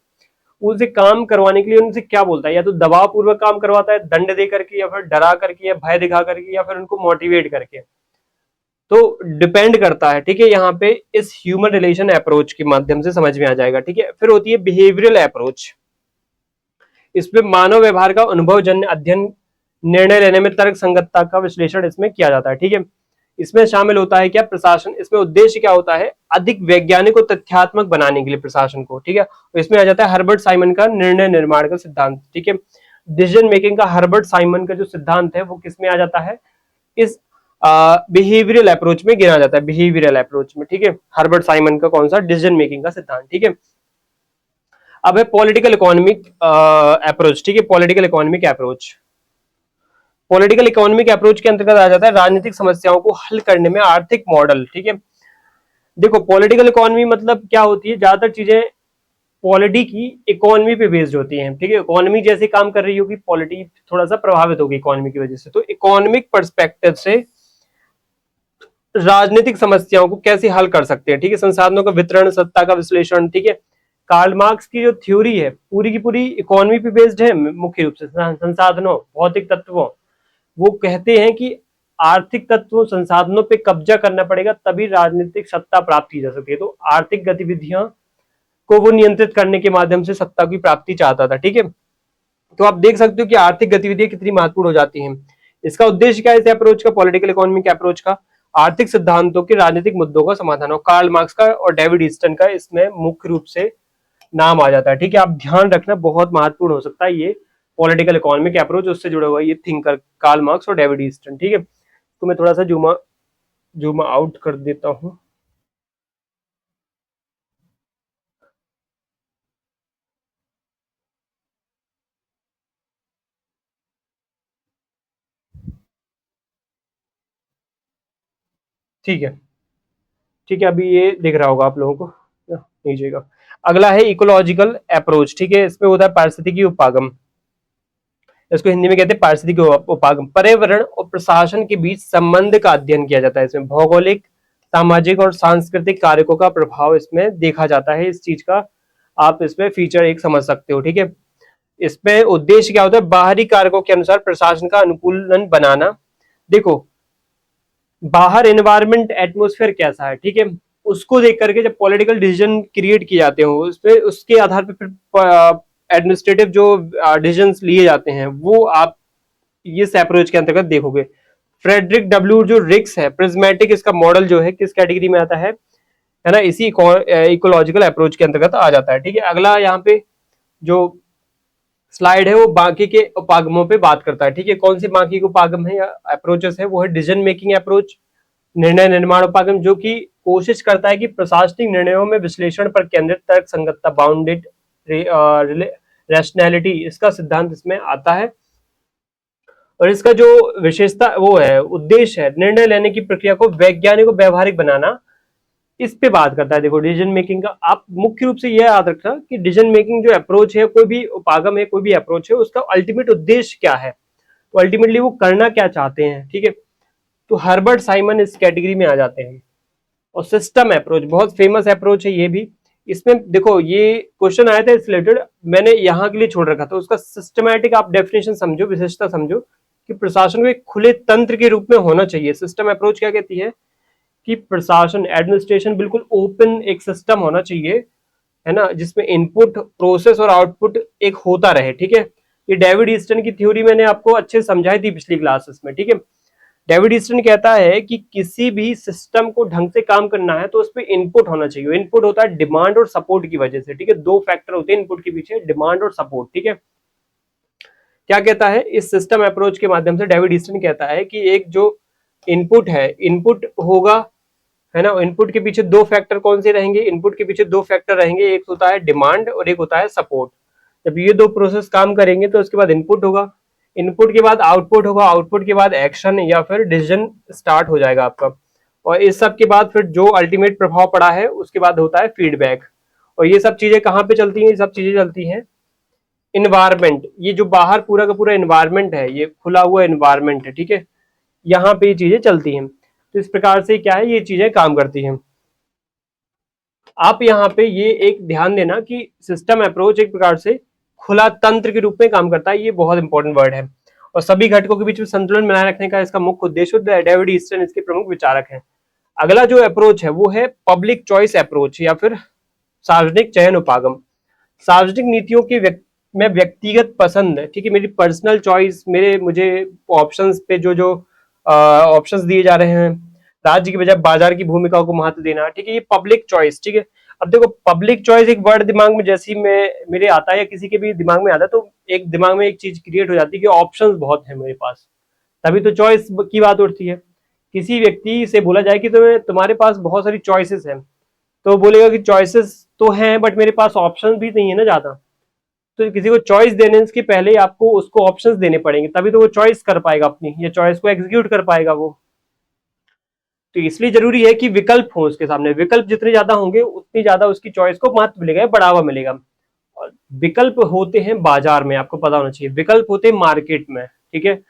उनसे काम करवाने के लिए उनसे क्या बोलता है, या तो दबाव पूर्वक काम करवाता है, दंड दे करके, या फिर डरा करके, या भय दिखा करके, या फिर उनको मोटिवेट करके। तो डिपेंड करता है, ठीक है। यहाँ पे इस ह्यूमन रिलेशन अप्रोच के माध्यम से समझ में आ जाएगा, ठीक है। फिर होती है बिहेवियरल अप्रोच। इसमें मानव व्यवहार का अनुभवजन्य अध्ययन, निर्णय लेने में तर्क संगतता का विश्लेषण इसमें किया जाता है, ठीक है। इसमें शामिल होता है क्या, प्रशासन। इसमें उद्देश्य क्या होता है, अधिक वैज्ञानिक और तथ्यात्मक बनाने के लिए प्रशासन को, ठीक है। तो इसमें आ जाता है हर्बर्ट साइमन का निर्णय निर्माण का सिद्धांत, ठीक है। डिसीजन मेकिंग का हर्बर्ट साइमन का जो सिद्धांत है वो किसमें आ जाता है, इस बिहेवियरल अप्रोच में गिना जाता है, बिहेवियरल अप्रोच में, ठीक है। हर्बर्ट साइमन का कौन सा, डिसीजन मेकिंग का सिद्धांत, ठीक है। अब है पॉलिटिकल इकोनॉमिक अप्रोच, ठीक है। Political economic approach, political economic approach के अंतर्गत आ जाता है राजनीतिक समस्याओं को हल करने में आर्थिक मॉडल, ठीक है। देखो पॉलिटिकल इकोनॉमी मतलब क्या होती है, ज्यादातर चीजें पॉलिटी की इकोनॉमी पे बेस्ड होती हैं, ठीक है। इकोनॉमी जैसे काम कर रही होगी, पॉलिटी थोड़ा सा प्रभावित होगी इकोनॉमी की वजह से। तो इकोनॉमिक पर्सपेक्टिव से राजनीतिक समस्याओं को कैसे हल कर सकते हैं, ठीक है। संसाधनों का वितरण, सत्ता का विश्लेषण, ठीक है। कार्ल मार्क्स की जो थ्योरी है पूरी की पूरी इकोनॉमी पे बेस्ड है, मुख्य रूप से संसाधनों, भौतिक तत्वों। वो कहते हैं कि आर्थिक तत्वों, संसाधनों पे कब्जा करना पड़ेगा, तभी राजनीतिक सत्ता प्राप्त की जा सकती है। तो आर्थिक गतिविधियां को वो नियंत्रित करने के माध्यम से सत्ता की प्राप्ति चाहता था, ठीक है। तो आप देख सकते हो कि आर्थिक गतिविधियां कितनी महत्वपूर्ण हो जाती हैं। इसका उद्देश्य क्या है इस अप्रोच का, पॉलिटिकल इकोनॉमी के अप्रोच का, आर्थिक सिद्धांतों के राजनीतिक मुद्दों का समाधान हो। कार्ल मार्क्स का और डेविड ईस्टन का इसमें मुख्य रूप से नाम आ जाता है, ठीक है। आप ध्यान रखना, बहुत महत्वपूर्ण हो सकता है ये पॉलिटिकल इकोनॉमी के अप्रोच, उससे जुड़ा हुआ ये थिंकर कार्ल मार्क्स और डेविड ईस्टन, ठीक है। तो मैं थोड़ा सा जूम आउट कर देता हूं। ठीक है, ठीक है, अभी ये दिख रहा होगा आप लोगों को नीचे का। अगला है इकोलॉजिकल अप्रोच, ठीक है। इसमें होता है पारिस्थितिकी उपागम, इसको हिंदी में कहते हैं पारिस्थितिकी उपागम। पर्यावरण और प्रशासन के बीच संबंध का अध्ययन किया जाता है। इसमें भौगोलिक, सामाजिक और सांस्कृतिक कारकों का प्रभाव इसमें देखा जाता है। इस चीज का आप इसमें फीचर एक समझ सकते हो, ठीक है। इसमें उद्देश्य क्या होता है, बाहरी कारकों के अनुसार प्रशासन का अनुकूलन बनाना। देखो बाहर एनवायरमेंट, एटमोस्फेयर कैसा है, ठीक है, उसको देख करके जब पॉलिटिकल डिसीजन क्रिएट किए जाते हो, उसपे उसके आधार पर फिर एडमिनिस्ट्रेटिव जो डिसीजन लिए जाते हैं वो आप इस अप्रोच के अंतर्गत देखोगे। फ्रेडरिक डब्ल्यू जो रिक्स है, प्रिज्मेटिक, इसका मॉडल जो है किस कैटेगरी में आता है ना, इसी इकोलॉजिकल अप्रोच के अंतर्गत आ जाता है, ठीक है। अगला यहाँ पे जो स्लाइड है वो बाकी के उपागमों पे बात करता है, ठीक है। कौन से बाकी के उपागम है या अप्रोचेस है, वो है डिसीजन मेकिंग अप्रोच, निर्णय निर्माण उपागम, जो कि कोशिश करता है कि प्रशासनिक निर्णयों में विश्लेषण पर केंद्रित, तर्क संगतता, बाउंडेड रैशनैलिटी, इसका सिद्धांत इसमें आता है। और इसका जो विशेषता वो है, उद्देश्य है निर्णय लेने की प्रक्रिया को वैज्ञानिक और व्यवहारिक बनाना, इस पे बात करता है। देखो डिसीजन मेकिंग का आप मुख्य रूप से यह याद रखना कि डिसीजन मेकिंग जो अप्रोच है, कोई भी उपागम है, कोई भी अप्रोच है, उसका अल्टीमेट उद्देश्य क्या है, तो अल्टीमेटली वो करना क्या चाहते हैं, ठीक है। तो हर्बर्ट साइमन इस कैटेगरी में आ जाते हैं। और सिस्टम अप्रोच बहुत फेमस अप्रोच है ये भी। इसमें देखो ये क्वेश्चन आया था इस रिलेटेड, मैंने यहाँ के लिए छोड़ रखा था, उसका सिस्टमैटिक आप डेफिनेशन समझो, विशेषता समझो कि प्रशासन को एक खुले तंत्र के रूप में होना चाहिए। सिस्टम अप्रोच क्या कहती है कि प्रशासन, एडमिनिस्ट्रेशन बिल्कुल ओपन एक सिस्टम होना चाहिए, है ना, जिसमें इनपुट, प्रोसेस और आउटपुट एक होता रहे, ठीक है। ये डेविड ईस्टन की थ्योरी मैंने आपको अच्छे समझाई थी पिछली क्लासेस में, ठीक है। डेविड ईस्टन कहता है कि किसी भी सिस्टम को ढंग से काम करना है तो उसमें इनपुट होना चाहिए। इनपुट होता है डिमांड और सपोर्ट की वजह से, ठीक है। दो फैक्टर होते हैं इनपुट के पीछे, डिमांड और सपोर्ट, ठीक है। क्या कहता है इस सिस्टम अप्रोच के माध्यम से, डेविड ईस्टन कहता है कि एक जो इनपुट है, इनपुट होगा, है ना, इनपुट के पीछे दो फैक्टर कौन से रहेंगे, इनपुट के पीछे दो फैक्टर रहेंगे, एक होता है डिमांड और एक होता है सपोर्ट। जब ये दो प्रोसेस काम करेंगे तो उसके बाद इनपुट होगा, इनपुट के बाद आउटपुट होगा, आउटपुट के बाद एक्शन या फिर डिसीजन स्टार्ट हो जाएगा आपका। और इस सब के बाद फिर जो अल्टीमेट प्रभाव पड़ा है उसके बाद होता है फीडबैक। और ये सब चीजें कहाँ पे चलती हैं, ये सब चीजें चलती हैं इन्वायरमेंट, ये जो बाहर पूरा का पूरा इन्वायरमेंट है, ये खुला हुआ इन्वायरमेंट है, ठीक है, यहाँ पे ये चीजें चलती हैं। तो इस प्रकार से क्या है, ये चीजें काम करती हैं। आप यहाँ पे ये एक ध्यान देना कि सिस्टम अप्रोच एक प्रकार से खुला तंत्र के रूप में काम करता है, ये बहुत इंपॉर्टेंट वर्ड है। और सभी घटकों के बीच में संतुलन बनाए रखने का इसका मुख्य उद्देश्य, डेविड ईस्टन इसके प्रमुख विचारक हैं। अगला जो अप्रोच है वो है पब्लिक चॉइस अप्रोच या फिर सार्वजनिक चयन उपागम। सार्वजनिक नीतियों के में व्यक्तिगत पसंद है, ठीक है, मेरी पर्सनल चॉइस, मुझे ऑप्शंस पे जो जो ऑप्शंस दिए जा रहे हैं, राज्य की बजाय बाजार की भूमिकाओं को महत्व देना, ठीक है, ये पब्लिक चॉइस, ठीक है। अब देखो पब्लिक चॉइस एक वर्ड दिमाग में जैसी में मेरे आता है या किसी के भी दिमाग में आता है, तो एक दिमाग में एक चीज क्रिएट हो जाती है कि ऑप्शंस बहुत है मेरे पास, तभी तो चॉइस की बात उठती है। किसी व्यक्ति से बोला जाए कि तुम्हारे पास बहुत सारी चॉइसेस हैं, तो बोलेगा कि चॉइसेस तो हैं बट मेरे पास ऑप्शन भी नहीं है ना ज्यादा। तो किसी को चॉइस देने के पहले आपको उसको ऑप्शंस देने पड़ेंगे, तभी तो वो चॉइस कर पाएगा अपनी, या चॉइस को एग्जीक्यूट कर पाएगा वो। तो इसलिए जरूरी है कि विकल्प हो उसके सामने, विकल्प जितने ज्यादा होंगे उतनी ज्यादा उसकी चॉइस को महत्व मिलेगा, बढ़ावा मिलेगा। और विकल्प होते हैं बाजार में, आपको पता होना चाहिए, विकल्प होते हैं मार्केट में, ठीक है।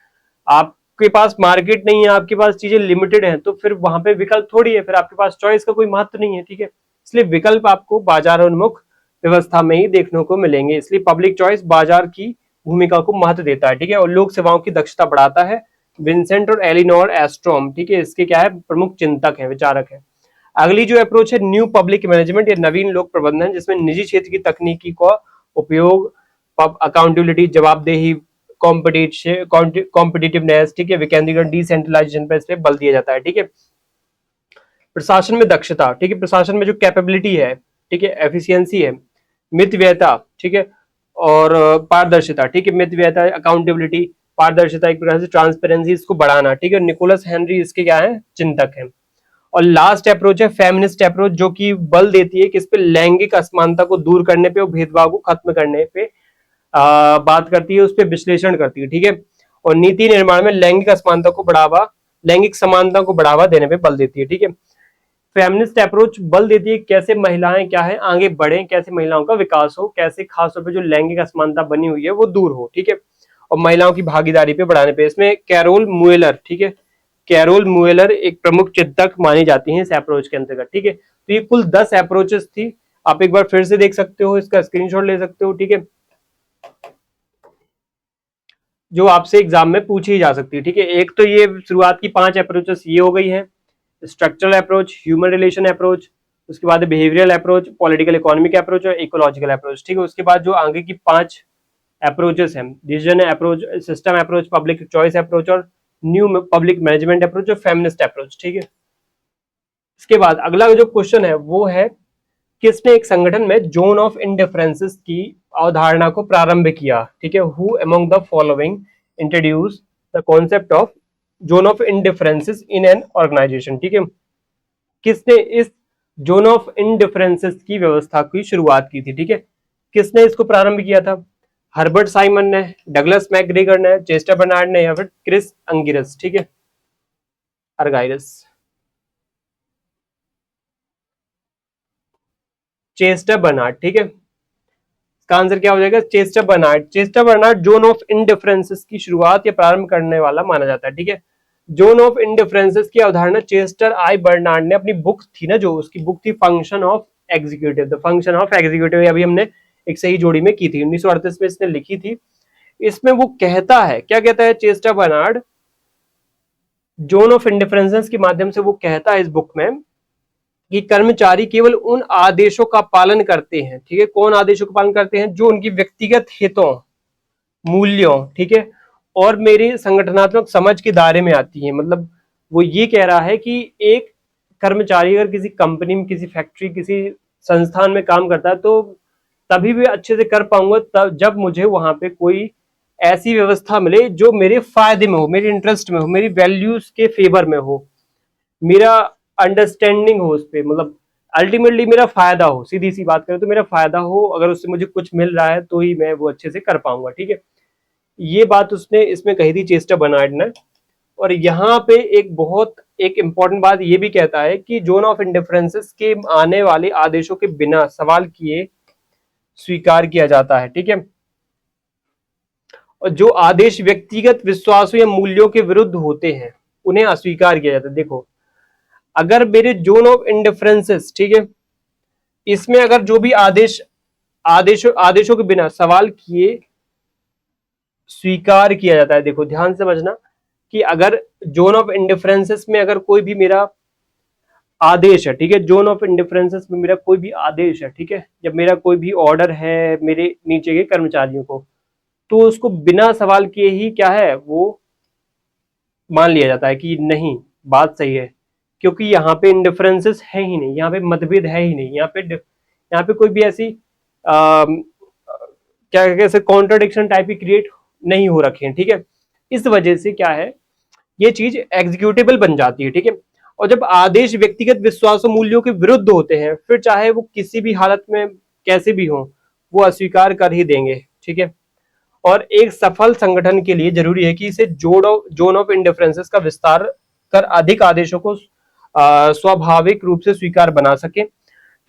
आपके पास मार्केट नहीं है, आपके पास चीजें लिमिटेड हैं, तो फिर वहां पे विकल्प थोड़ी है, फिर आपके पास चॉइस का कोई महत्व नहीं है, ठीक है। इसलिए विकल्प आपको बाजारोन्मुख व्यवस्था में ही देखने को मिलेंगे, इसलिए पब्लिक चॉइस बाजार की भूमिका को महत्व देता है, ठीक है, और लोक सेवाओं की दक्षता बढ़ाता है। विंसेंट और एलिनोर एस्ट्रोम, ठीक है, इसके क्या है, प्रमुख चिंतक है, विचारक है। अगली जो अप्रोच है न्यू पब्लिक मैनेजमेंट या नवीन लोक प्रबंधन, जिसमें निजी क्षेत्र की तकनीकी का उपयोग, अकाउंटेबिलिटी, जवाबदेही, कॉम्पिटिटिवनेस, ठीक है, विकेंद्रीकरण, डिसेंट्रलाइजेशन पर इस पे बल दिया जाता है, ठीक है। प्रशासन में दक्षता, ठीक है, प्रशासन में जो कैपेबिलिटी है, ठीक है, एफिशिएंसी है, मितव्ययता, ठीक है, और पारदर्शिता, ठीक है, मितव्ययता, अकाउंटेबिलिटी, पारदर्शिता, एक प्रकार से ट्रांसपेरेंसी, इसको बढ़ाना, ठीक है। निकोलस हेनरी इसके क्या है, चिंतक है। और लास्ट अप्रोच है फेमिनिस्ट अप्रोच, जो कि बल देती है किस पे, लैंगिक असमानता को दूर करने पे और भेदभाव को खत्म करने पे बात करती है, उस पर विश्लेषण करती है, ठीक है। और नीति निर्माण में लैंगिक असमानता को बढ़ावा, लैंगिक समानता को बढ़ावा देने पे बल देती है, ठीक है। फेमिनिस्ट अप्रोच बल देती है कैसे महिलाएं क्या है आगे बढ़े, कैसे महिलाओं का विकास हो, कैसे खासतौर पे जो लैंगिक असमानता बनी हुई है वो दूर हो, ठीक है, और महिलाओं की भागीदारी पे बढ़ाने पे। इसमें कैरोल मुएलर, ठीक है, कैरोल मुएलर एक प्रमुख चिंतक मानी जाती है इस अप्रोच के अंतर्गत, ठीक है। तो ये कुल 10 अप्रोचेस थी, आप एक बार फिर से देख सकते हो, इसका स्क्रीनशॉट ले सकते हो, ठीक है, जो आपसे एग्जाम में पूछी जा सकती है, ठीक है। एक तो ये शुरुआत की 5 अप्रोचेस ये हो गई है, structural approach, human relation approach, उसके बाद behavioural approach, political economic approach और इकोलॉजिकल अप्रोच, ठीक है। उसके बाद जो आगे की 5 अप्रोचेस हैं, decision approach, system approach, public choice approach और न्यू पब्लिक मैनेजमेंट अप्रोच और फेमिनिस्ट अप्रोच, ठीक है। इसके बाद अगला जो क्वेश्चन है वो है, किसने एक संगठन में जोन ऑफ इंडिफरेंसेस की अवधारणा को प्रारंभ किया, ठीक है। Who among the following introduce the concept of zone of indifferences in an organisation, ठीक है। किसने इस जोन ऑफ इंडिफरेंसेस की व्यवस्था की शुरुआत की थी, ठीक है, किसने इसको प्रारंभ किया था, हर्बर्ट साइमन ने, डगलस मैकग्रेगर ने, चेस्टर बर्नार्ड ने, या फिर क्रिस अंगिरस, ठीक है, अर्गाइरस, चेस्टर बर्नार्ड, ठीक है। इसका आंसर क्या हो जाएगा, Chester Barnard. Chester Barnard zone of indifferences की शुरुआत या प्रारंभ करने वाला माना जाता है, ठीक है। जोन ऑफ इंडिफरेंसेस की अवधारणा चेस्टर आई बर्नार्ड ने, अपनी बुक थी ना, जो उसकी बुक थी function of executive, the function of executive, अभी हमने एक सही जोड़ी में की थी, 1938 में इसने लिखी थी। इसमें वो कहता है, क्या कहता है चेस्टर बर्नार्ड, जोन ऑफ इंडिफरेंसेस के माध्यम से वो कहता है इस बुक में कि कर्मचारी केवल उन आदेशों का पालन करते हैं, ठीक है, कौन आदेशों का पालन करते हैं, जो उनकी व्यक्तिगत हितों, मूल्यों, ठीक है, और मेरी संगठनात्मक समझ के दायरे में आती है। मतलब वो ये कह रहा है कि एक कर्मचारी अगर किसी कंपनी में, किसी फैक्ट्री, किसी संस्थान में काम करता है, तो तभी भी अच्छे से कर पाऊंगा तब जब मुझे वहां पे कोई ऐसी व्यवस्था मिले जो मेरे फायदे में हो, मेरे इंटरेस्ट में हो, मेरी वैल्यूज के फेवर में हो, मेरा अंडरस्टैंडिंग हो उस पर, मतलब अल्टीमेटली मेरा फायदा हो, सीधी सी बात करें तो मेरा फायदा हो, अगर उससे मुझे कुछ मिल रहा है तो ही मैं वो अच्छे से कर पाऊंगा, ठीक है। ये बात उसने इसमें कही थी चेस्टर बर्नार्ड ने। और यहाँ पे एक इंपॉर्टेंट बात ये भी कहता है कि जोन ऑफ इंडिफरेंसेस के आने वाले आदेशों के बिना सवाल किए स्वीकार किया जाता है, ठीक है। और जो आदेश व्यक्तिगत विश्वासों या मूल्यों के विरुद्ध होते हैं उन्हें अस्वीकार किया जाता है। देखो, अगर मेरे जोन ऑफ इंडिफरेंसेस, ठीक है, इसमें अगर जो भी आदेशों के बिना सवाल किए स्वीकार किया जाता है। देखो ध्यान से समझना कि अगर जोन ऑफ इंडिफरेंसेस में अगर कोई भी मेरा आदेश है, ठीक है, जोन ऑफ इंडिफरेंसेस में मेरा कोई भी आदेश है, ठीक है, जब मेरा कोई भी ऑर्डर है मेरे नीचे के कर्मचारियों को, तो उसको बिना सवाल किए ही क्या है वो मान लिया जाता है कि नहीं, बात सही है, क्योंकि यहाँ पे इंडिफरेंसेस है ही नहीं, यहाँ पे मतभेद है ही नहीं, यहाँ पे कोई भी ऐसी क्या कैसे कॉन्ट्राडिक्शन टाइप की क्रिएट नहीं हो रखे हैं, ठीक है। इस वजह से क्या है, ये चीज एग्जीक्यूटेबल बन जाती है, ठीक है। और जब आदेश व्यक्तिगत विश्वासों मूल्यों के विरुद्ध होते हैं, फिर चाहे वो किसी भी हालत में कैसे भी हो, वो अस्वीकार कर ही देंगे, ठीक है। और एक सफल संगठन के लिए जरूरी है कि इसे जोन ऑफ इंडिफरेंसेस का विस्तार कर अधिक आदेशों को स्वाभाविक रूप से स्वीकार बना सके।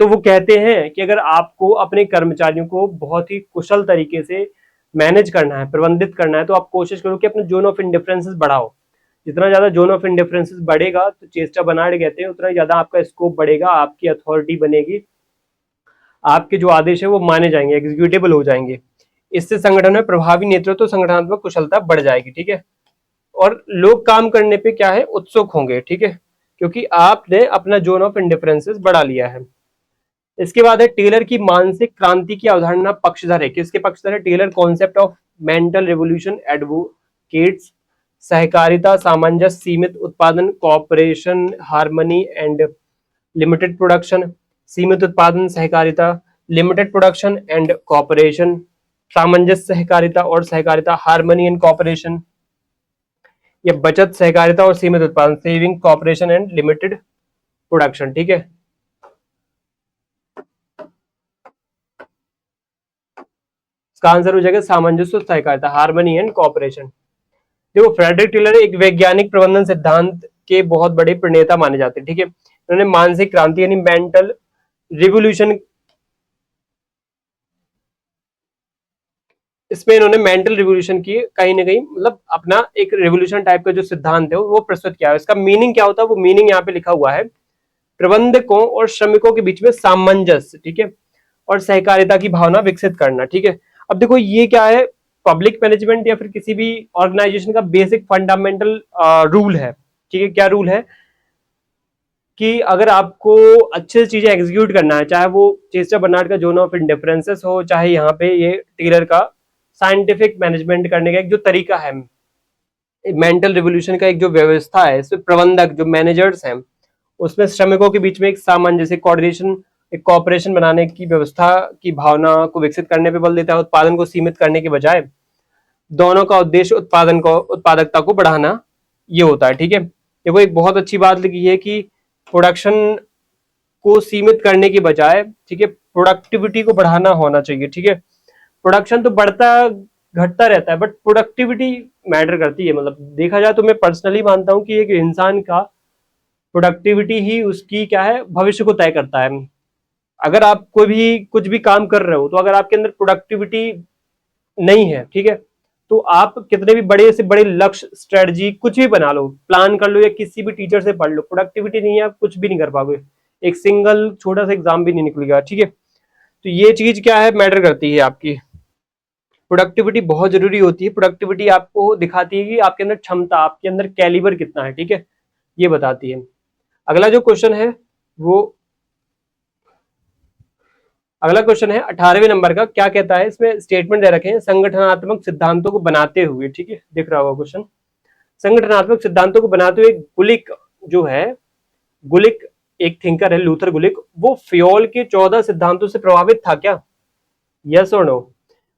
तो वो कहते हैं कि अगर आपको अपने कर्मचारियों को बहुत ही कुशल तरीके से मैनेज करना है, प्रबंधित करना है, तो आप कोशिश करो कि अपने जोन ऑफ इंडिफरेंसेस बढ़ाओ। जितना ज्यादा जोन ऑफ इंडिफरेंसेस बढ़ेगा, तो चेष्टा बनाए कहते हैं, उतना ही ज्यादा आपका स्कोप बढ़ेगा, आपकी अथॉरिटी बनेगी, आपके जो आदेश है वो माने जाएंगे, एग्जीक्यूटेबल हो जाएंगे। इससे संगठन में प्रभावी नेतृत्व तो संगठनात्मक कुशलता बढ़ जाएगी, ठीक है। और लोग काम करने पे क्या है, उत्सुक होंगे, ठीक है, क्योंकि आपने अपना जोन ऑफ इंडिफरेंसेस बढ़ा लिया है। इसके बाद है टेलर की मानसिक क्रांति की अवधारणा पक्षधर है। किसके पक्षधर है? Taylor concept of mental revolution advocates सहकारिता, सामंजस्य, सीमित उत्पादन, cooperation, harmony and limited production. सीमित उत्पादन, सहकारिता, लिमिटेड प्रोडक्शन एंड कॉपरेशन, सामंजस्य सहकारिता और सहकारिता, हार्मनी एंड कॉपरेशन, या बचत सहकारिता और सीमित उत्पादन, saving, cooperation and limited production, ठीक है। इसका आंसर हो जाएगा सामंजस्य और सहकारिता, हार्मनी एंड कॉपरेशन। देखो, फ्रेडरिक टेलर एक वैज्ञानिक प्रबंधन सिद्धांत के बहुत बड़े प्रणेता माने जाते हैं, ठीक है। उन्होंने मानसिक क्रांति यानी मेंटल रिवोल्यूशन, इसमें इन्होंने मेंटल रिवोल्यूशन की कहीं ना कहीं, मतलब अपना एक रिवोल्यूशन टाइप का जो सिद्धांत है वो प्रस्तुत किया है। इसका मीनिंग क्या होता है, वो मीनिंग यहाँ पे लिखा हुआ है, प्रबंधकों और श्रमिकों के बीच में सामंजस्य, ठीक है, और सहकारिता की भावना विकसित करना, ठीक है। अब देखो ये क्या है, पब्लिक मैनेजमेंट या फिर किसी भी ऑर्गेनाइजेशन का बेसिक फंडामेंटल रूल है, ठीक है। क्या रूल है कि अगर आपको अच्छे से चीजें एग्जीक्यूट करना है, चाहे वो चेस्टर बर्नार्ड का जोन ऑफ इंडिफरेंसेस हो, चाहे यहाँ पे ये टेलर का साइंटिफिक मैनेजमेंट करने का एक जो तरीका है, मेंटल रिवोल्यूशन का एक जो व्यवस्था है, इसमें प्रबंधक जो मैनेजर्स हैं, उसमें श्रमिकों के बीच में एक सामंजस्य, कोऑर्डिनेशन, एक कॉपरेशन बनाने की व्यवस्था की भावना को विकसित करने पे बल देता है। उत्पादन को सीमित करने के बजाय दोनों का उद्देश्य उत्पादकता को बढ़ाना ये होता है, ठीक है। देखो एक बहुत अच्छी बात लिखी है कि प्रोडक्शन को सीमित करने के बजाय, ठीक है, प्रोडक्टिविटी को बढ़ाना होना चाहिए, ठीक है। प्रोडक्शन तो बढ़ता घटता रहता है, बट प्रोडक्टिविटी मैटर करती है। मतलब देखा जाए तो मैं पर्सनली मानता हूँ कि एक इंसान का प्रोडक्टिविटी ही उसकी क्या है, भविष्य को तय करता है। अगर आप कोई भी कुछ भी काम कर रहे हो, तो अगर आपके अंदर प्रोडक्टिविटी नहीं है, ठीक है, तो आप कितने भी बड़े से बड़े लक्ष्य, स्ट्रेटजी कुछ भी बना लो, प्लान कर लो, या किसी भी टीचर से पढ़ लो, प्रोडक्टिविटी नहीं है आप कुछ भी नहीं कर पाओगे, एक सिंगल छोटा सा एग्जाम भी नहीं निकलेगा, ठीक है। तो ये चीज क्या है, मैटर करती है। आपकी प्रोडक्टिविटी बहुत जरूरी होती है। प्रोडक्टिविटी आपको दिखाती है कि आपके अंदर क्षमता, आपके अंदर कैलिबर कितना है, ठीक है, ये बताती है। अगला जो क्वेश्चन है वो, अगला क्वेश्चन है 18वें नंबर का, क्या कहता है, इसमें स्टेटमेंट दे रखे हैं, संगठनात्मक सिद्धांतों को बनाते हुए, ठीक है, दिख रहा होगा क्वेश्चन। संगठनात्मक सिद्धांतों को बनाते हुए गुलिक जो है, गुलिक एक थिंकर है, लूथर गुलिक, वो फ्योल के 14 सिद्धांतों से प्रभावित था क्या? यस और no?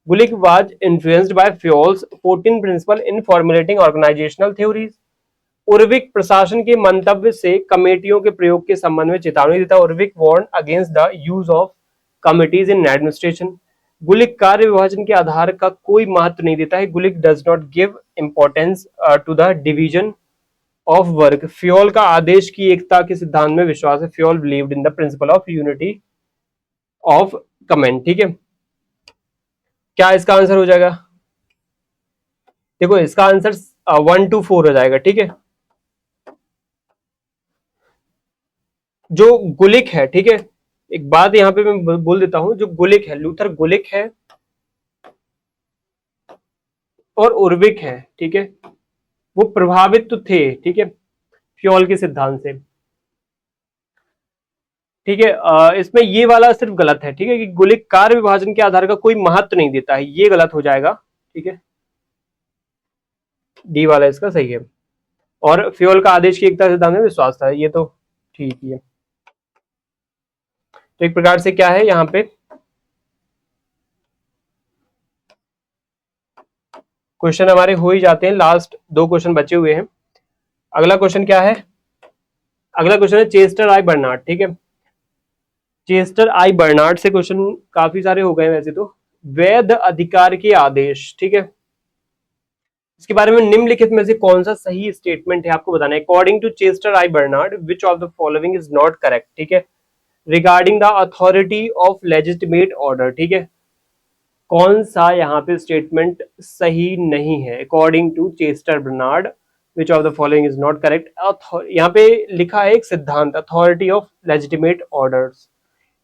Gulick was influenced by Fayol's 14 principle in formulating organisational theories. Urwick प्रशासन के मंतव्य से कमेटियों के प्रयोग के संबंध में चेतावनी देता। Urwick warn against the use of committees in administration. Gulick कार्य विभाजन के आधार का कोई महत्व नहीं देता है। Gulick does not give importance to the division of work. Fayol का आदेश की एकता के सिद्धांत में विश्वास है। Fayol believed in the principle of unity of comment, ठीक है। क्या इसका आंसर हो जाएगा? देखो इसका आंसर 1 to 4 हो जाएगा, ठीक है। जो गुलिक है, ठीक है, एक बात यहाँ पे मैं बोल देता हूं, जो गुलिक है, लूथर गुलिक है और उर्विक है, ठीक है, वो प्रभावित तो थे, ठीक है, फ्योल के सिद्धांत से, ठीक है। इसमें ये वाला सिर्फ गलत है, ठीक है, कि गुलिक कार्य विभाजन के आधार का कोई महत्व नहीं देता है, ये गलत हो जाएगा, ठीक है। डी वाला इसका सही है। और फ्योल का आदेश की एकता सिद्धांत में विश्वास था, ये तो ठीक ही है। तो एक प्रकार से क्या है यहाँ पे, क्वेश्चन हमारे हो ही जाते हैं, लास्ट 2 क्वेश्चन बचे हुए हैं। अगला क्वेश्चन क्या है, अगला क्वेश्चन है चेस्टर आई बर्नार्ड, ठीक है। चेस्टर आई बर्नार्ड से क्वेश्चन काफी सारे हो गए वैसे तो। वैध अधिकार के आदेश, ठीक है, इसके बारे में निम्नलिखित में से कौन सा सही स्टेटमेंट है आपको बताना है। According to Chester I Barnard which of the following is not correct, ठीक है। Regarding the authority of legitimate order, ठीक है, कौन सा यहाँ पे स्टेटमेंट सही नहीं है। According to Chester Barnard which of the following is not correct. यहाँ पे लिखा है एक सिद्धांत, अथॉरिटी ऑफ लेजिटिमेट ऑर्डर्स,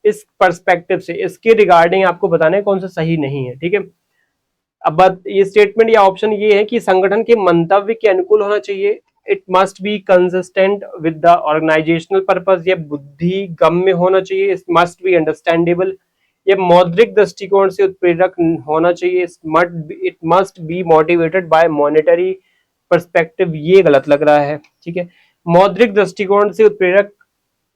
इस पर्सपेक्टिव से इसके रिगार्डिंग आपको बताना है कौन सा सही नहीं है, ठीक है। अब बात ये स्टेटमेंट या ऑप्शन ये है कि संगठन के मंतव्य के अनुकूल होना चाहिए, it must be consistent with the organizational purpose, ये बुद्धि गम्य होना चाहिए, इट मस्ट बी अंडरस्टैंडेबल, ये मौद्रिक दृष्टिकोण से उत्प्रेरक होना चाहिए, it must be motivated by monetary perspective, ये गलत लग रहा है, ठीक है। मौद्रिक दृष्टिकोण से उत्प्रेरक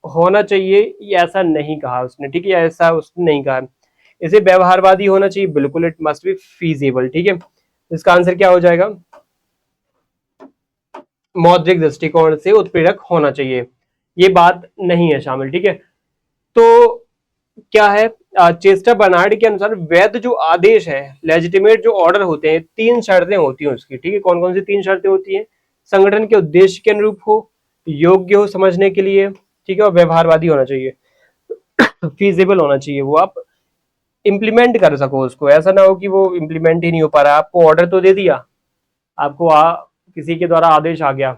होना चाहिए, ये ऐसा नहीं कहा उसने, ठीक है, ऐसा उसने नहीं कहा। इसे व्यवहारवादी होना चाहिए, बिल्कुल, इट मस्ट बी फीजिबल, ठीक है। इसका आंसर क्या हो जाएगा, मौद्रिक दृष्टिकोण से उत्प्रेरक होना चाहिए, ये बात नहीं है शामिल, ठीक है। तो क्या है, चेस्टर बर्नार्ड के अनुसार वैध जो आदेश है, लेजिटिमेट जो ऑर्डर होते हैं, 3 शर्तें होती हैं उसकी, ठीक है। कौन कौन सी 3 शर्तें होती हैं, संगठन के उद्देश्य के अनुरूप हो, योग्य हो समझने के लिए, ठीक है, और व्यवहारवादी होना चाहिए, फीजिबल होना चाहिए, वो आप इम्प्लीमेंट कर सको उसको, ऐसा ना हो कि वो इम्प्लीमेंट ही नहीं हो पा रहा। आपको ऑर्डर तो दे दिया, आपको किसी के द्वारा आदेश आ गया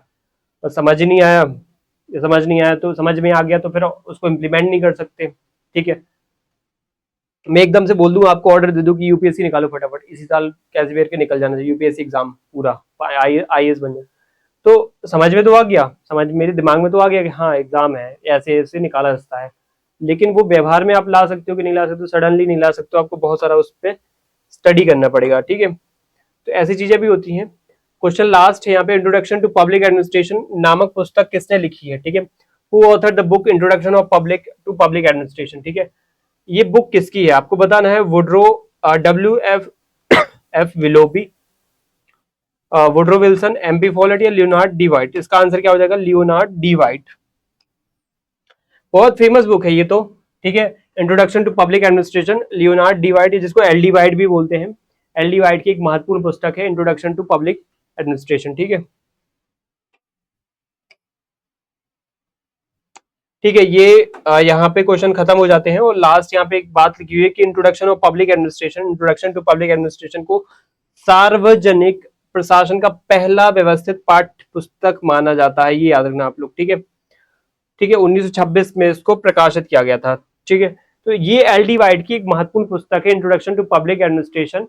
और समझ नहीं आया, तो समझ में आ गया तो फिर उसको इम्प्लीमेंट नहीं कर सकते, ठीक है। मैं एकदम से बोल दूं आपको, ऑर्डर दे दूं कि यूपीएससी निकालो फटाफट, इसी साल कैसवेयर के निकल जाना चाहिए यूपीएससी एग्जाम पूरा, आईएएस बन जाए, तो समझ में तो आ गया, समझ मेरे दिमाग में तो आ गया कि हाँ एग्जाम है, ऐसे ऐसे निकाला रास्ता है, लेकिन वो व्यवहार में आप ला सकते हो कि नहीं ला सकते हो, सडनली नहीं ला सकते हो, आपको बहुत सारा उस पर स्टडी करना पड़ेगा, ठीक है। तो ऐसी चीजें भी होती हैं। क्वेश्चन लास्ट है यहाँ पे, इंट्रोडक्शन टू पब्लिक एडमिनिस्ट्रेशन नामक पुस्तक किसने लिखी है, ठीक है। Who author the book introduction of public to public administration, ठीक है, ये बुक किसकी है आपको बताना है। Woodrow WF Willoughby, Woodrow Wilson, MP Follett या लियोनार्ड डी वाइट। इसका आंसर क्या हो जाएगा, लियोनार्ड डी वाइट। बहुत फेमस बुक है ये तो, ठीक है, introduction to public administration, Leonard D White, जिसको LD वाइट भी बोलते हैं, LD वाइट की एक महत्वपूर्ण पुस्तक है इंट्रोडक्शन टू पब्लिक एडमिनिस्ट्रेशन, ठीक है। ठीक है, ये यहाँ पे क्वेश्चन खत्म हो जाते हैं, और लास्ट यहाँ पे एक बात लिखी हुई है कि introduction of public administration, introduction to public administration को सार्वजनिक प्रशासन का पहला व्यवस्थित पाठ्य पुस्तक माना जाता है, ये याद रखना आप लोग, ठीक है, ठीक है। 1926 में इसको प्रकाशित किया गया था, ठीक है। तो ये LD वाइट की एक महत्वपूर्ण पुस्तक है, इंट्रोडक्शन टू पब्लिक एडमिनिस्ट्रेशन,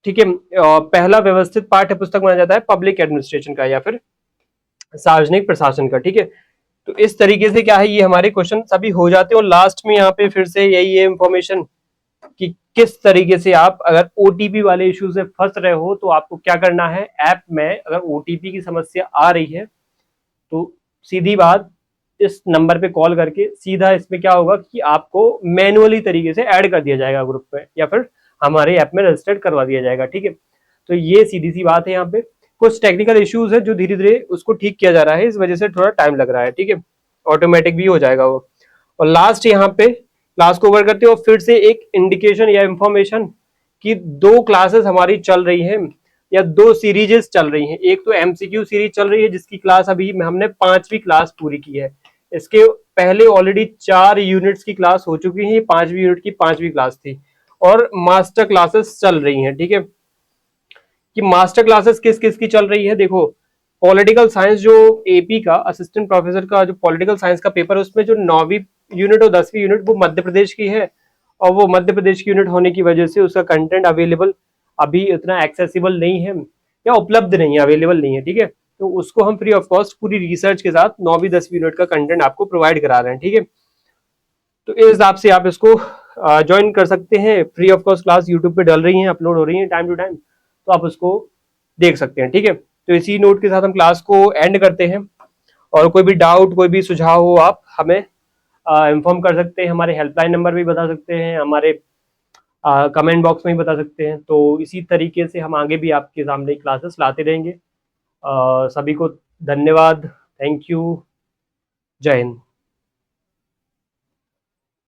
ठीक है। पहला व्यवस्थित पाठ्य पुस्तक माना जाता है पब्लिक एडमिनिस्ट्रेशन का या फिर सार्वजनिक प्रशासन का, ठीक है। तो इस तरीके से क्या है, ये हमारे क्वेश्चन सभी हो जाते हैं, और लास्ट में यहाँ पे फिर से यही है इंफॉर्मेशन कि किस तरीके से आप अगर OTP वाले इश्यू से फंस रहे हो तो आपको क्या करना है। ऐप में अगर OTP की समस्या आ रही है तो सीधी बात, इस नंबर पे कॉल करके सीधा इसमें क्या होगा कि आपको मैनुअली तरीके से ऐड कर दिया जाएगा ग्रुप में, या फिर हमारे ऐप में रजिस्टर्ड करवा दिया जाएगा, ठीक है। तो ये सीधी सी बात है, यहाँ पे कुछ टेक्निकल इश्यूज है जो धीरे धीरे उसको ठीक किया जा रहा है, इस वजह से थोड़ा टाइम लग रहा है, ठीक है, ऑटोमेटिक भी हो जाएगा वो। और लास्ट यहाँ पे क्लास को ओवर करते हो, फिर से एक इंडिकेशन या इंफॉर्मेशन कि 2 क्लासेस हमारी चल रही हैं या 2 सीरीजेस चल रही हैं। एक तो MCQ सीरीज चल रही है जिसकी क्लास अभी हमने 5वीं क्लास पूरी की है, इसके पहले ऑलरेडी 4 यूनिट्स की क्लास हो चुकी है, 5वीं यूनिट की 5वीं क्लास थी, और मास्टर क्लासेस चल रही हैं, ठीक है। कि मास्टर क्लासेस किस किस की चल रही है। देखो पॉलिटिकल साइंस जो एपी का असिस्टेंट प्रोफेसर का जो पॉलिटिकल साइंस का पेपर है उसमें जो 9वीं यूनिट और 10वीं यूनिट वो मध्य प्रदेश की है, और वो मध्य प्रदेश की यूनिट होने की वजह से उसका कंटेंट अवेलेबल अभी उतना एक्सेसिबल नहीं है या उपलब्ध नहीं है, अवेलेबल नहीं है, ठीक है। तो उसको हम फ्री ऑफ कॉस्ट पूरी रिसर्च के साथ 9वीं 10वीं यूनिट का कंटेंट आपको प्रोवाइड करा रहे हैं, ठीक है। तो इस हिसाब से आप इसको ज्वाइन कर सकते हैं। Free of cost class YouTube पे डल रही हैं, अपलोड हो रही हैं टाइम टू टाइम, तो आप उसको देख सकते हैं, ठीक है। तो इसी नोट के साथ हम क्लास को एंड करते हैं, और कोई भी डाउट कोई भी सुझाव हो आप हमें इन्फॉर्म कर सकते हैं, हमारे हेल्पलाइन नंबर भी बता सकते हैं, हमारे कमेंट बॉक्स में भी बता सकते हैं। तो इसी तरीके से हम आगे भी आपके सामने क्लासेस लाते रहेंगे। सभी को धन्यवाद, थैंक यू, जय हिंद।